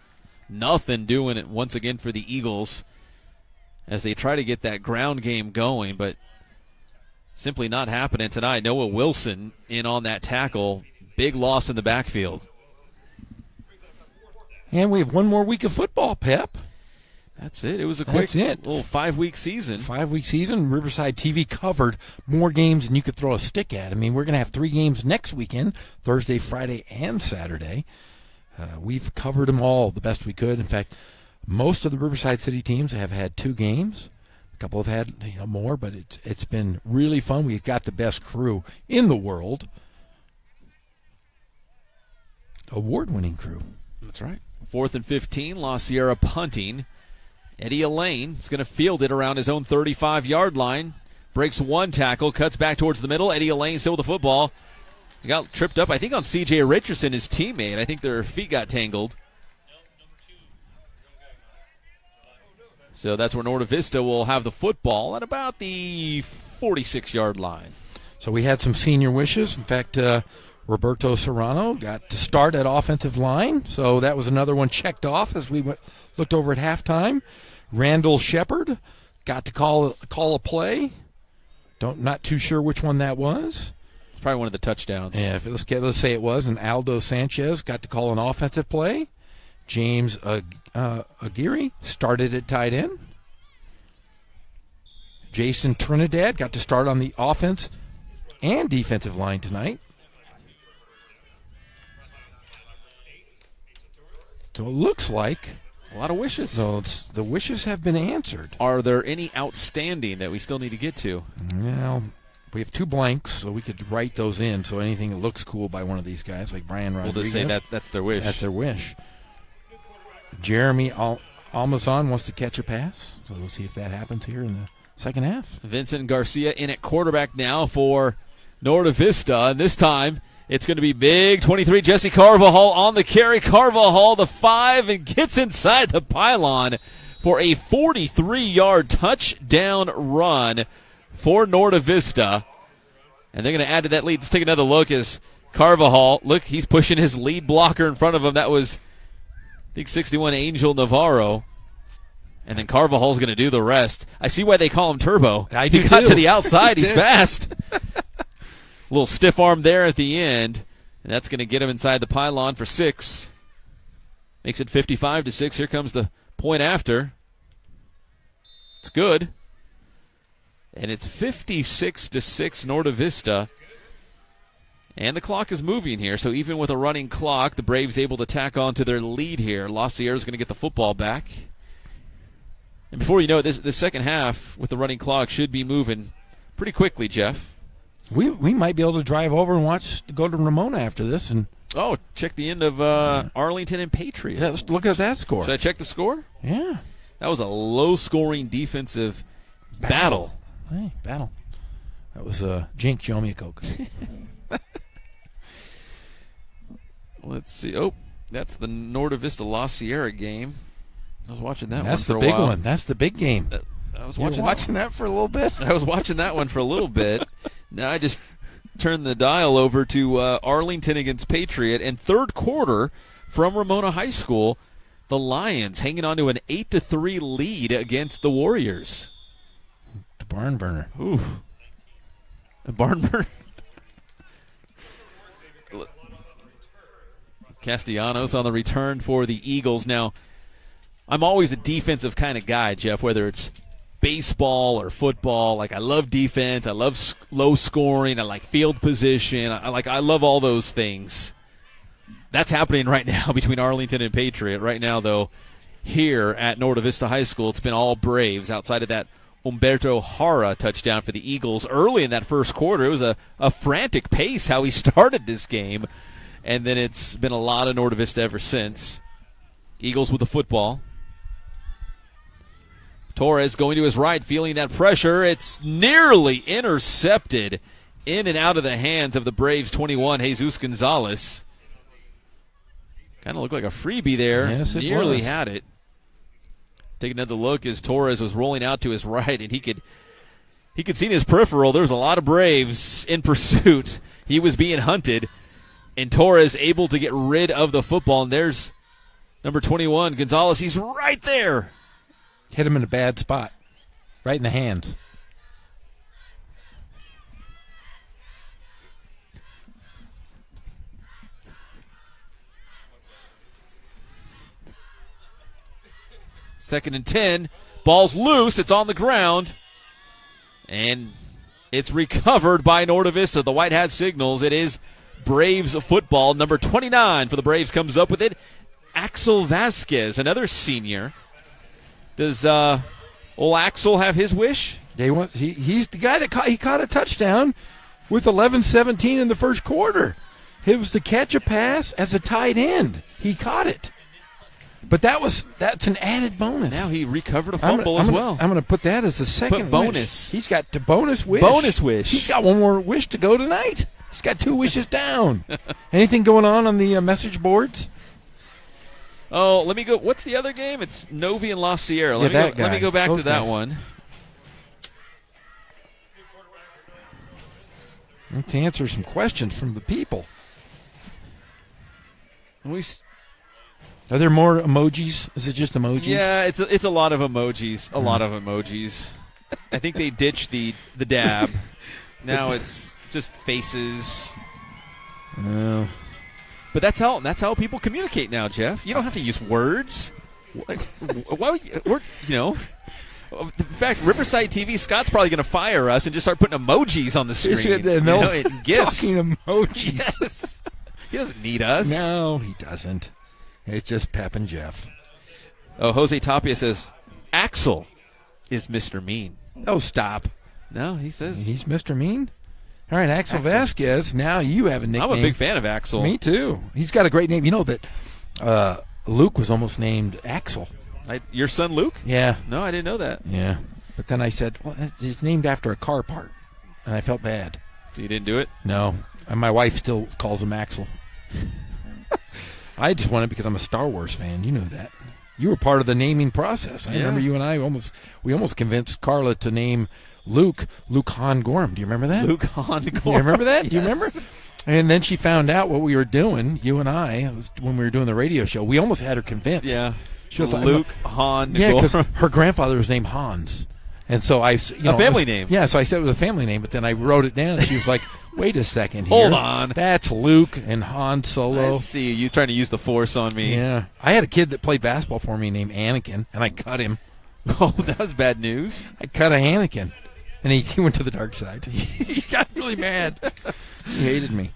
Nothing doing it once again for the Eagles as they try to get that ground game going, but simply not happening tonight. Noah Wilson in on that tackle. Big loss in the backfield. And we have one more week of football, Pep. That's it. It was a quick little 5-week season. 5-week season. Riverside TV covered more games than you could throw a stick at. I mean, we're going to have 3 games next weekend, Thursday, Friday, and Saturday. We've covered them all the best we could. In fact, most of the Riverside City teams have had 2 games. A couple have had more, but it's been really fun. We've got the best crew in the world. Award-winning crew. That's right. 4th and 15, La Sierra punting. Eddie Elaine is going to field it around his own 35-yard line. Breaks one tackle, cuts back towards the middle. Eddie Elaine still with the football. He got tripped up, I think, on C.J. Richardson, his teammate. I think their feet got tangled. So that's where Norte Vista will have the football at about the 46-yard line. So we had some senior wishes. In fact, Roberto Serrano got to start at offensive line, so that was another one checked off as we looked over at halftime. Randall Shepard got to call a play. Not too sure which one that was. It's probably one of the touchdowns. Yeah, let's say it was. And Aldo Sanchez got to call an offensive play. James Aguirre started at tight end. Jason Trinidad got to start on the offense and defensive line tonight. So it looks like a lot of wishes. So the wishes have been answered. Are there any outstanding that we still need to get to? Well, we have 2 blanks, so we could write those in. So anything that looks cool by one of these guys, like Brian Rodriguez. We'll just say that's their wish. That's their wish. Jeremy Almazan wants to catch a pass. So we'll see if that happens here in the second half. Vincent Garcia in at quarterback now for Norte Vista. And this time it's going to be big 23 Jesse Carvajal on the carry. Carvajal, the 5, and gets inside the pylon for a 43-yard touchdown run for Norte Vista. And they're going to add to that lead. Let's take another look as Carvajal, look, he's pushing his lead blocker in front of him. That was, I think, 61 Angel Navarro. And then Carvajal's going to do the rest. I see why they call him Turbo. He got to the outside. He's fast. A little stiff arm there at the end. And that's going to get him inside the pylon for 6. Makes it 55-6. Here comes the point after. It's good. And it's 56-6 Norte Vista. And the clock is moving here, so even with a running clock, the Braves able to tack on to their lead here. La Sierra's going to get the football back. And before you know it, the second half with the running clock should be moving pretty quickly, Jeff. We might be able to drive over and go to Ramona after this. And check the end of Arlington and Patriot. Yeah, let's look at that score. Should I check the score? Yeah. That was a low-scoring defensive battle. Hey, battle. That was Jink, show me a Coke. Let's see. Oh, that's the Norte Vista La Sierra game. I was watching that That's one for the a big while. one. That's the big game. I was watching that for a little bit? I was watching that one for a little bit. Now I just turned the dial over to Arlington against Patriot. And third quarter from Ramona High School, the Lions hanging on to an 8-3 lead against the Warriors. The barn burner. Ooh. The barn burner. Castellanos on the return for the Eagles. Now, I'm always a defensive kind of guy, Jeff, whether it's baseball or football. Like, I love defense. I love low scoring. I like field position. I love all those things. That's happening right now between Arlington and Patriot. Right now, though, here at Norte Vista High School, it's been all Braves outside of that Humberto Jara touchdown for the Eagles early in that first quarter. It was a frantic pace how he started this game, and then it's been a lot of Norte Vista ever since. Eagles with the football. Torres going to his right, feeling that pressure. It's nearly intercepted in and out of the hands of the Braves 21, Jesus Gonzalez. Kind of looked like a freebie there. Yes, it nearly was. had it. Take another look as Torres was rolling out to his right, and he could see in his peripheral there was a lot of Braves in pursuit. He was being hunted, and Torres able to get rid of the football. And there's number 21, Gonzalez. He's right there. Hit him in a bad spot, right in the hands. Second and 10. Ball's loose. It's on the ground. And it's recovered by Norte Vista. The White Hat signals. It is Braves football. Number 29 for the Braves comes up with it. Axel Vasquez, another senior. Does old Axel have his wish? Yeah, he's the guy that caught a touchdown with 11:17 in the first quarter. It was to catch a pass as a tight end. He caught it. But that's an added bonus. Now he recovered a fumble as well. I'm going to put that as a second bonus. Wish. He's got the bonus wish. Bonus wish. He's got one more wish to go tonight. He's got 2 wishes down. Anything going on the message boards? Oh, let me go. What's the other game? It's Novi and La Sierra. Let me go back to that one. Let's answer some questions from the people. Are there more emojis? Is it just emojis? Yeah, it's a lot of emojis. A lot of emojis. I think they ditched the dab. Now it's just faces. Oh. But that's how people communicate now, Jeff. You don't have to use words. Well, in fact, Riverside TV, Scott's probably going to fire us and just start putting emojis on the screen. And GIFs. Talking emojis. Yes. He doesn't need us. No, he doesn't. It's just Pep and Jeff. Oh, Jose Tapia says, Axel is Mr. Mean. Oh, stop. No, he says. He's Mr. Mean? All right, Axel Vasquez, now you have a nickname. I'm a big fan of Axel. Me too. He's got a great name. You know that Luke was almost named Axel. Your son Luke? Yeah. No, I didn't know that. Yeah. But then I said, well, it's named after a car part. And I felt bad. So you didn't do it? No. And my wife still calls him Axel. I just wanted because I'm a Star Wars fan. You know that. You were part of the naming process. I remember you and I almost convinced Carla to name Luke Han Gorham. Do you remember that? Luke Han Gorham. Do you remember that? Yes. Do you remember? And then she found out what we were doing, you and I, it was when we were doing the radio show. We almost had her convinced. Yeah. She was Luke Hahn. Yeah, because her grandfather was named Hans. And so a family name. Yeah, so I said it was a family name, but then I wrote it down, and she was like, wait a second here. Hold on. That's Luke and Han Solo. I see you trying to use the Force on me. Yeah. I had a kid that played basketball for me named Anakin, and I cut him. Oh, that was bad news. I cut a Anakin, and he went to the dark side. He got really mad. He hated me.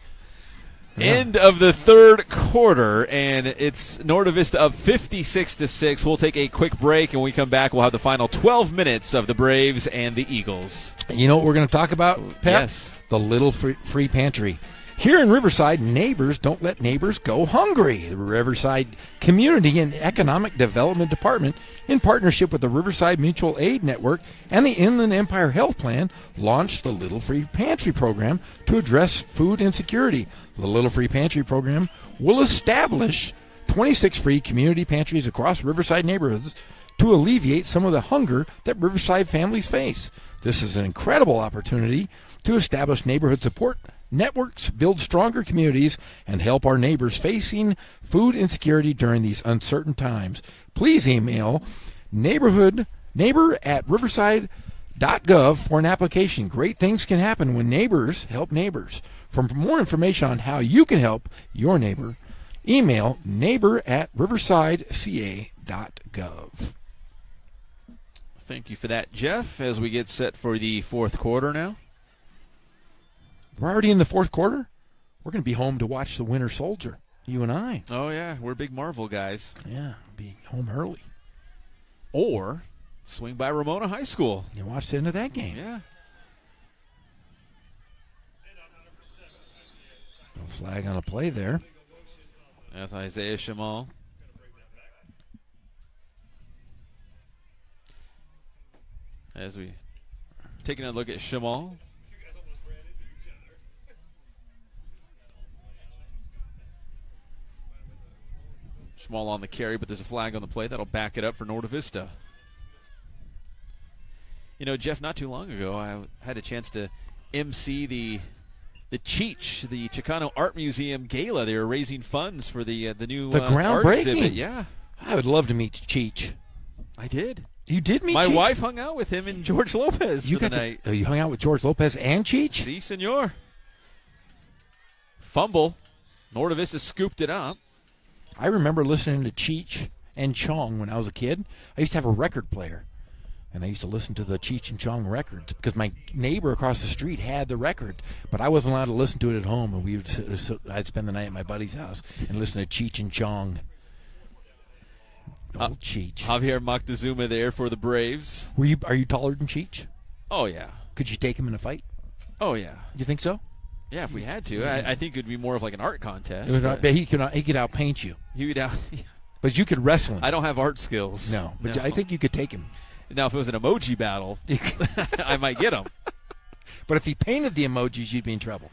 Yeah. End of the third quarter, and it's Norte Vista up 56-6. We'll take a quick break, and when we come back, we'll have the final 12 minutes of the Braves and the Eagles. You know what we're going to talk about, Pep? Yes. The Little Free Pantry. Here in Riverside, neighbors don't let neighbors go hungry. The Riverside Community and Economic Development Department, in partnership with the Riverside Mutual Aid Network and the Inland Empire Health Plan, launched the Little Free Pantry program to address food insecurity. The Little Free Pantry program will establish 26 free community pantries across Riverside neighborhoods to alleviate some of the hunger that Riverside families face. This is an incredible opportunity to establish neighborhood support networks, build stronger communities, and help our neighbors facing food insecurity during these uncertain times. Please email neighbor@riverside.gov for an application. Great things can happen when neighbors help neighbors. For more information on how you can help your neighbor, email neighbor@riversideca.gov. Thank you for that, Jeff, as we get set for the fourth quarter now. We're already in the fourth quarter. We're going to be home to watch The Winter Soldier, you and I. Oh, yeah. We're big Marvel guys. Yeah, be home early. Or swing by Ramona High School. You watch the end of that game. Yeah. No flag on a play there. That's Isaiah Shamal. As we taking a look at Shamal. Small on the carry, but there's a flag on the play. That'll back it up for Norte Vista. You know, Jeff, not too long ago, I had a chance to MC the Cheech, the Chicano Art Museum Gala. They were raising funds for the new art exhibit. Yeah. I would love to meet Cheech. I did. You did meet My Cheech? wife hung out with him and George Lopez for the night. You hung out with George Lopez and Cheech? Si, senor. Fumble. Norte Vista scooped it up. I remember listening to Cheech and Chong when I was a kid. I used to have a record player, and I used to listen to the Cheech and Chong records because my neighbor across the street had the record, but I wasn't allowed to listen to it at home, and I'd spend the night at my buddy's house and listen to Cheech and Chong. Old Cheech. Javier Moctezuma there for the Braves. Are you taller than Cheech? Oh, yeah. Could you take him in a fight? Oh, yeah. You think so? Yeah, if we had to. I think it would be more of like an art contest. But he could outpaint you. He would out. But you could wrestle him. I don't have art skills. No, but I think you could take him. Now, if it was an emoji battle, I might get him. But if he painted the emojis, you'd be in trouble.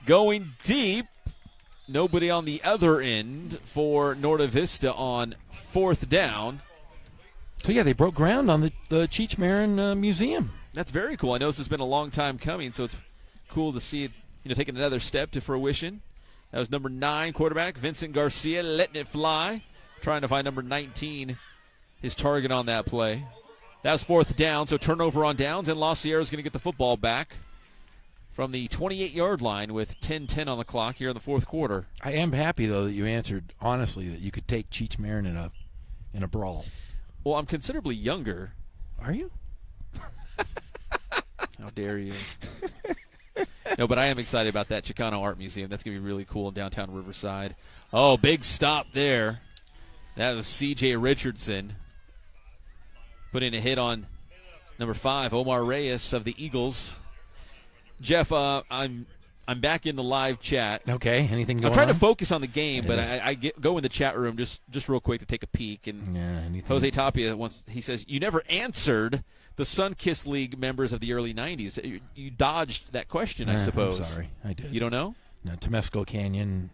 Going deep. Nobody on the other end for Norte Vista on fourth down. So, yeah, they broke ground on the Cheech Marin Museum. That's very cool. I know this has been a long time coming, so it's cool to see it, taking another step to fruition. That was number 9 quarterback, Vincent Garcia, letting it fly. Trying to find number 19, his target on that play. That was fourth down, so turnover on downs, and La Sierra is going to get the football back from the 28-yard line with 10:10 on the clock here in the fourth quarter. I am happy, though, that you answered honestly that you could take Cheech Marin in a brawl. Well, I'm considerably younger. Are you? How dare you? No, but I am excited about that Chicano Art Museum. That's going to be really cool in downtown Riverside. Oh, big stop there. That was C.J. Richardson putting a hit on number 5, Omar Reyes of the Eagles. Jeff, I'm back in the live chat. Okay, anything going on? I'm trying to focus on the game, but I go in the chat room just real quick to take a peek. And Jose Tapia he says, you never answered the Sunkist League members of the early 90s. You dodged that question, I suppose. I'm sorry, I did. You don't know? No, Temesco Canyon.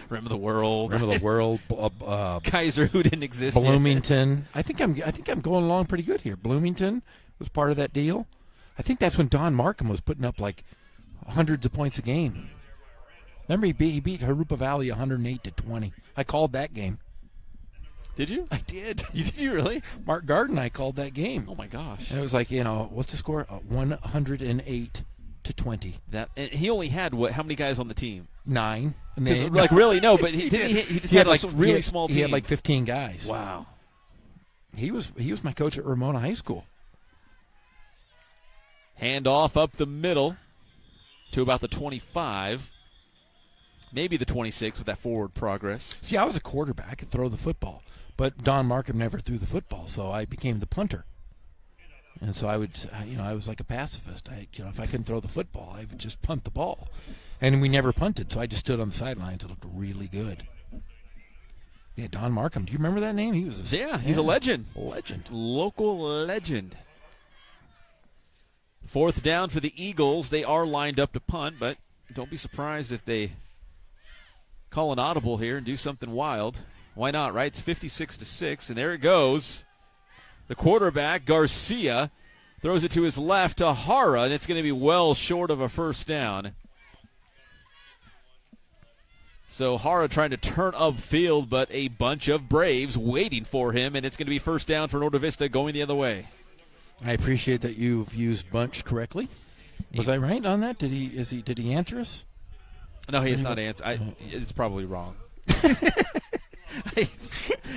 Rim of the World. Kaiser, who didn't exist Bloomington. Yet. I think I'm going along pretty good here. Bloomington was part of that deal. I think that's when Don Markham was putting up like hundreds of points a game. Remember, he beat Harupa Valley 108-20. I called that game. Did you? I did. Did you really? Mark Garden, I called that game. Oh my gosh! And it was like, what's the score? 108-20. That and he only had how many guys on the team? 9. Like really? No, but he just had like really small team. He had like 15 guys. Wow. He was my coach at Ramona High School. Hand off up the middle to about the 25. Maybe the 26 with that forward progress. See, I was a quarterback. I could throw the football. But Don Markham never threw the football, so I became the punter. And so I would, I was like a pacifist. If I couldn't throw the football, I would just punt the ball. And we never punted, so I just stood on the sidelines. It looked really good. Yeah, Don Markham. Do you remember that name? He's a legend. Legend. Local legend. 4th down for the Eagles. They are lined up to punt, but don't be surprised if they call an audible here and do something wild. Why not, right? It's 56-6, and there it goes. The quarterback, Garcia, throws it to his left to Hara, and it's going to be well short of a first down. So Hara trying to turn upfield, but a bunch of Braves waiting for him, and it's going to be first down for Norte Vista going the other way. I appreciate that you've used bunch correctly. Was I right on that? Did he answer us? No, he has not answered. It's probably wrong.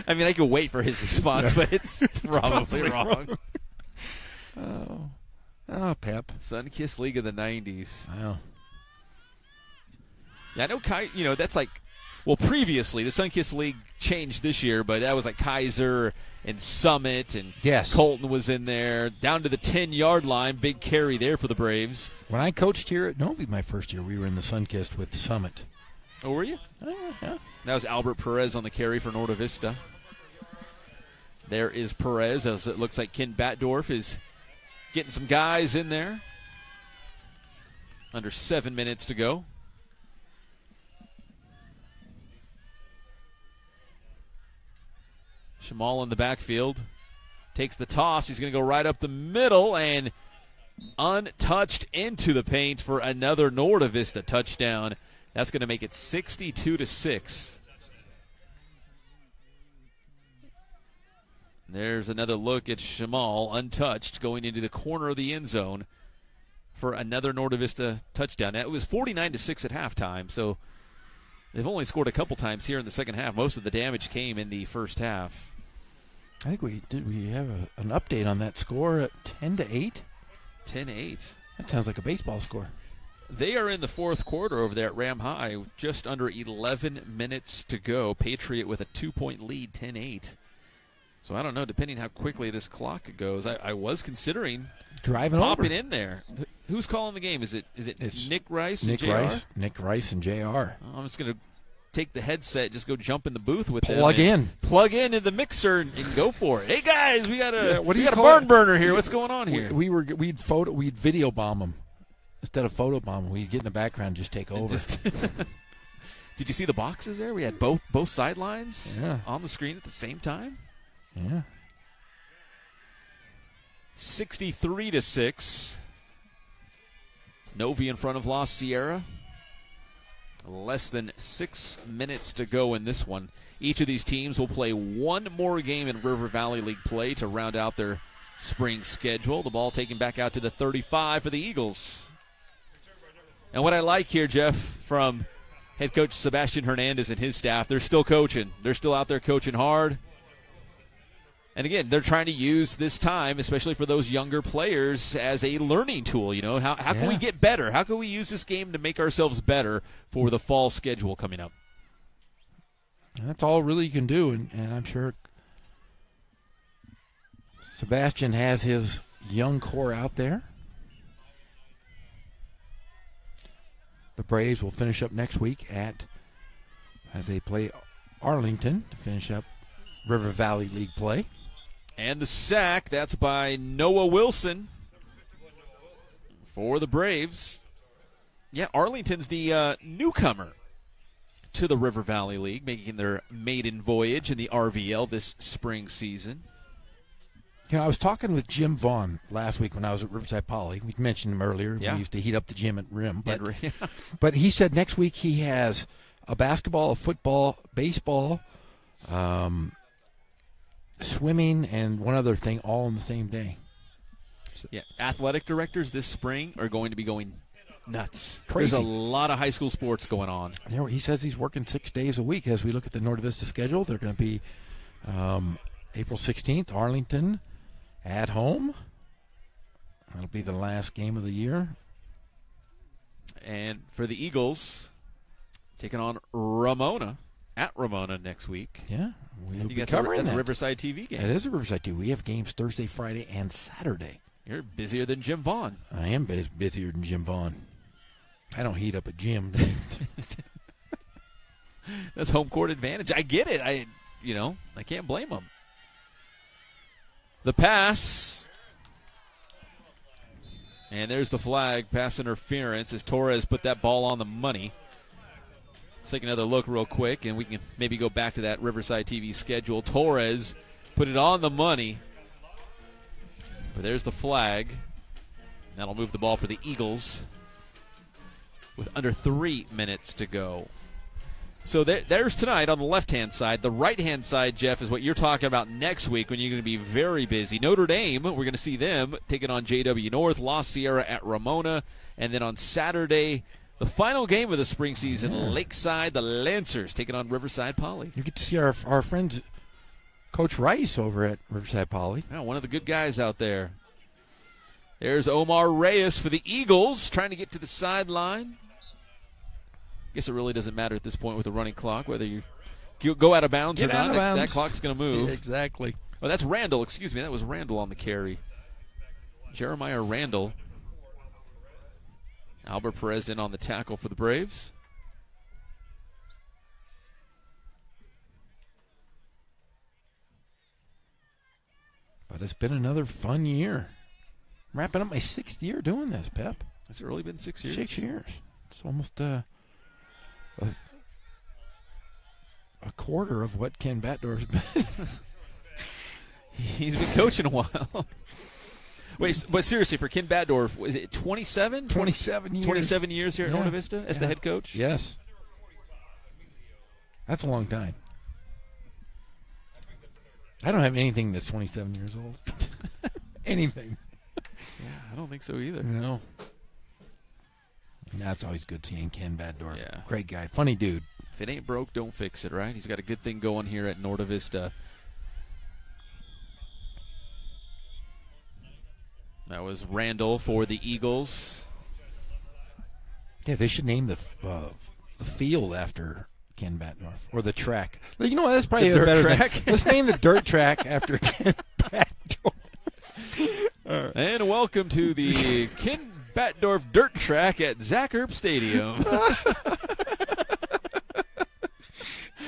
I mean, I could wait for his response, but it's probably wrong. Oh, Pep. Sunkist League of the 90s. Wow. Yeah, I know, that's like, well, previously, the Sunkist League changed this year, but that was like Kaiser and Summit, and Colton was in there. Down to the 10-yard line, big carry there for the Braves. When I coached here at Novi my first year, we were in the Sunkist with Summit. Oh, were you? Yeah. That was Albert Perez on the carry for Norte Vista. There is Perez, as it looks like Ken Batdorf is getting some guys in there. Under 7 minutes to go. Shamal in the backfield. Takes the toss. He's going to go right up the middle and untouched into the paint for another Norte Vista touchdown. That's going to make it 62-6. There's another look at Shamal, untouched, going into the corner of the end zone for another Norte Vista touchdown. Now, it was 49-6 at halftime, so they've only scored a couple times here in the second half. Most of the damage came in the first half. I think we have an update on that score at 10-8? 10-8. That sounds like a baseball score. They are in the fourth quarter over there at Ram High. Just under 11 minutes to go. Patriot with a 2-point lead, 10-8. So I don't know, depending how quickly this clock goes. I was considering popping in there. Who's calling the game? Is it Nick Rice and JR? Nick Rice and JR. I'm just going to take the headset, just go jump in the booth with them. Plug in the mixer and go for it. Hey guys, we got a barn burner here. What's going on here? We'd video bomb them. Instead of photo bomb, we'd get in the background and just take over. Did you see the boxes there? We had both sidelines on the screen at the same time. Yeah. 63-6. Novi in front of La Sierra. Less than 6 minutes to go in this one. Each of these teams will play one more game in River Valley League play to round out their spring schedule. The ball taken back out to the 35 for the Eagles. And what I like here, Jeff, from head coach Sebastian Hernandez and his staff, they're still coaching. They're still out there coaching hard. And again, they're trying to use this time, especially for those younger players, as a learning tool. You know, how can we get better? How can we use this game to make ourselves better for the fall schedule coming up? And that's all really you can do, and I'm sure Sebastian has his young core out there. The Braves will finish up next week as they play Arlington to finish up River Valley League play. And the sack, that's by Noah Wilson for the Braves. Yeah, Arlington's the newcomer to the River Valley League, making their maiden voyage in the RVL this spring season. I was talking with Jim Vaughn last week when I was at Riverside Poly. We mentioned him earlier. Yeah. We used to heat up the gym at Rim. But he said next week he has a basketball, a football, baseball, swimming, and one other thing all on the same day. Yeah, athletic directors this spring are going to be going nuts. Crazy. There's a lot of high school sports going on. He says he's working 6 days a week. As we look at the Norte Vista schedule, they're going to be April 16th, Arlington at home. That'll be the last game of the year. And for the Eagles, taking on Ramona at Ramona next week. Yeah, we'll be that's covering that's that. a Riverside TV game. It is a Riverside TV. We have games Thursday, Friday, and Saturday. You're busier than Jim Vaughn. I am busier than Jim Vaughn. I don't heat up a gym. That's home court advantage. I get it. I can't blame him. The pass. And there's the flag, pass interference, as Torres put that ball on the money. Let's take another look real quick, and we can maybe go back to that Riverside TV schedule. Torres put it on the money. But there's the flag. That'll move the ball for the Eagles with under 3 minutes to go. So there's tonight on the left-hand side. The right-hand side, Jeff, is what you're talking about next week when you're going to be very busy. Notre Dame, we're going to see them taking on JW North, La Sierra at Ramona. And then on Saturday, the final game of the spring season, Lakeside, the Lancers taking on Riverside Poly. You get to see our friend Coach Rice over at Riverside Poly. Yeah, one of the good guys out there. There's Omar Reyes for the Eagles trying to get to the sideline. Guess it really doesn't matter at this point with the running clock whether you go out of bounds or not. That clock's going to move. Yeah, exactly. Oh, that's Randall. Excuse me. That was Randall on the carry. Jeremiah Randall. Albert Perez in on the tackle for the Braves. But it's been another fun year. I'm wrapping up my 6th year doing this, Pep. Has it really been 6 years? 6 years. It's almost a quarter of what Ken Batdorf's been. He's been coaching a while. Wait, but seriously, for Ken Batdorf, was it 27? 27 years. 27 years here at Norte Vista as the head coach? Yes. That's a long time. I don't have anything that's 27 years old. Anything. Yeah, I don't think so either. No. That's always good seeing Ken Batdorf. Yeah. Great guy. Funny dude. If it ain't broke, don't fix it, right? He's got a good thing going here at Norte Vista. That was Randall for the Eagles. Yeah, they should name the field after Ken Batdorf, or the track. You know what? That's probably the dirt better track. Let's name the dirt track after Ken Batdorf. Right. And welcome to the Ken Batdorf Dirt Track at Zach Erb Stadium.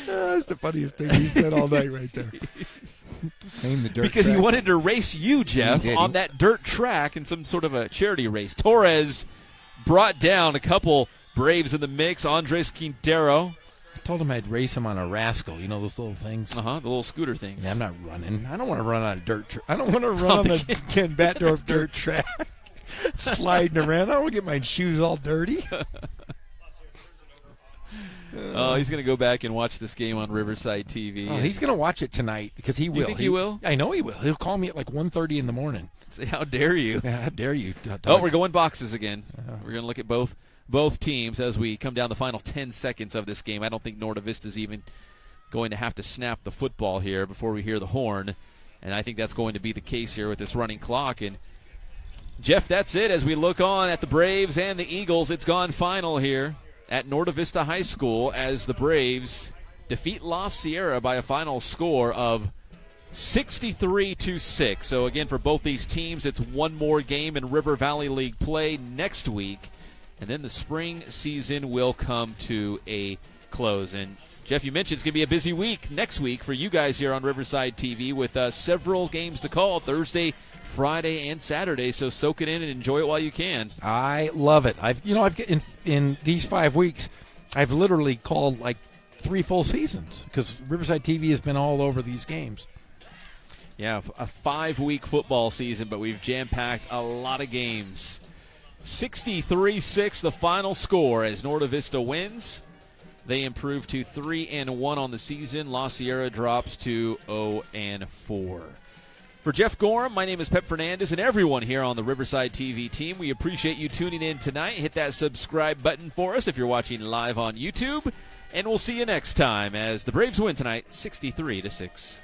That's the funniest thing he said all night right there. Name the dirt because track. he wanted to race you, Jeff, on that dirt track in some sort of a charity race. Torres brought down a couple Braves in the mix. Andres Quintero. I told him I'd race him on a Rascal. You know those little things? The little scooter things. Yeah, I'm not running. I don't want to run on a dirt track. I don't want to run on the Ken Batdorf dirt track. Sliding around. I don't want to get my shoes all dirty. Oh, he's going to go back and watch this game on Riverside TV. Oh, he's going to watch it tonight because he will. Do you think he will? I know he will. He'll call me at like 1:30 in the morning. Say, how dare you? Yeah, how dare you? Oh, we're going boxes again. We're going to look at both teams as we come down the final 10 seconds of this game. I don't think Norte Vista's even going to have to snap the football here before we hear the horn, and I think that's going to be the case here with this running clock. And Jeff, that's it as we look on at the Braves and the Eagles. It's gone final here at Norte Vista High School as the Braves defeat La Sierra by a final score of 63-6. So again, for both these teams, it's one more game in River Valley League play next week, and then the spring season will come to a close. And Jeff, you mentioned it's going to be a busy week next week for you guys here on Riverside TV with several games to call Thursday, Friday, and Saturday. So soak it in and enjoy it while you can. I love it. I've in these 5 weeks, I've literally called like 3 full seasons because Riverside TV has been all over these games. Yeah, a 5-week football season, but we've jam-packed a lot of games. 63-6 the final score as Norte Vista wins. They improve to 3-1 on the season. La Sierra drops to 0-4. For Jeff Gorham, my name is Pep Fernandez, and everyone here on the Riverside TV team, we appreciate you tuning in tonight. Hit that subscribe button for us if you're watching live on YouTube, and we'll see you next time as the Braves win tonight 63-6.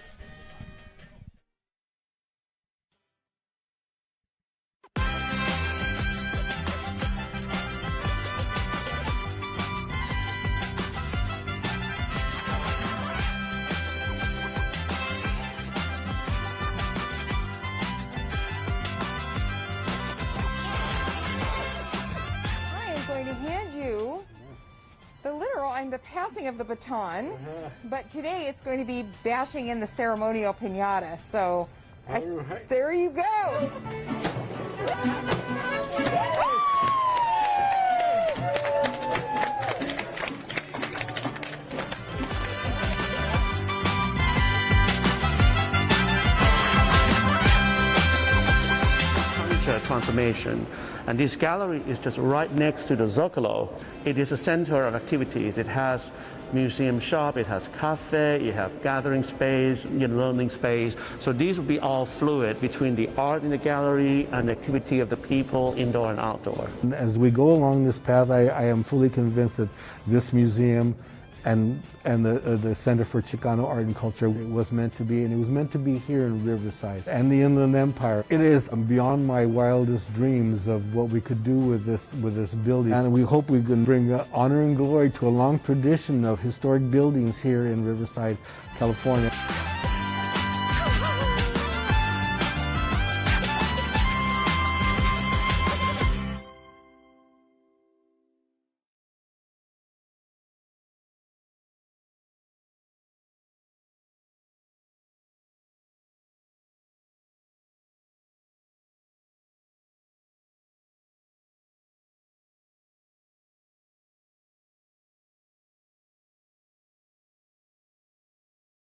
The passing of the baton, but today it's going to be bashing in the ceremonial piñata. So there you go. Transformation, and this gallery is just right next to the Zocalo. It is a center of activities. It has museum shop, it has cafe, you have gathering space, learning space. So these will be all fluid between the art in the gallery and the activity of the people indoor and outdoor. As we go along this path, I am fully convinced that this museum and the Center for Chicano Art and Culture was meant to be, and it was meant to be here in Riverside and the Inland Empire. It is beyond my wildest dreams of what we could do with this building, and we hope we can bring honor and glory to a long tradition of historic buildings here in Riverside, California.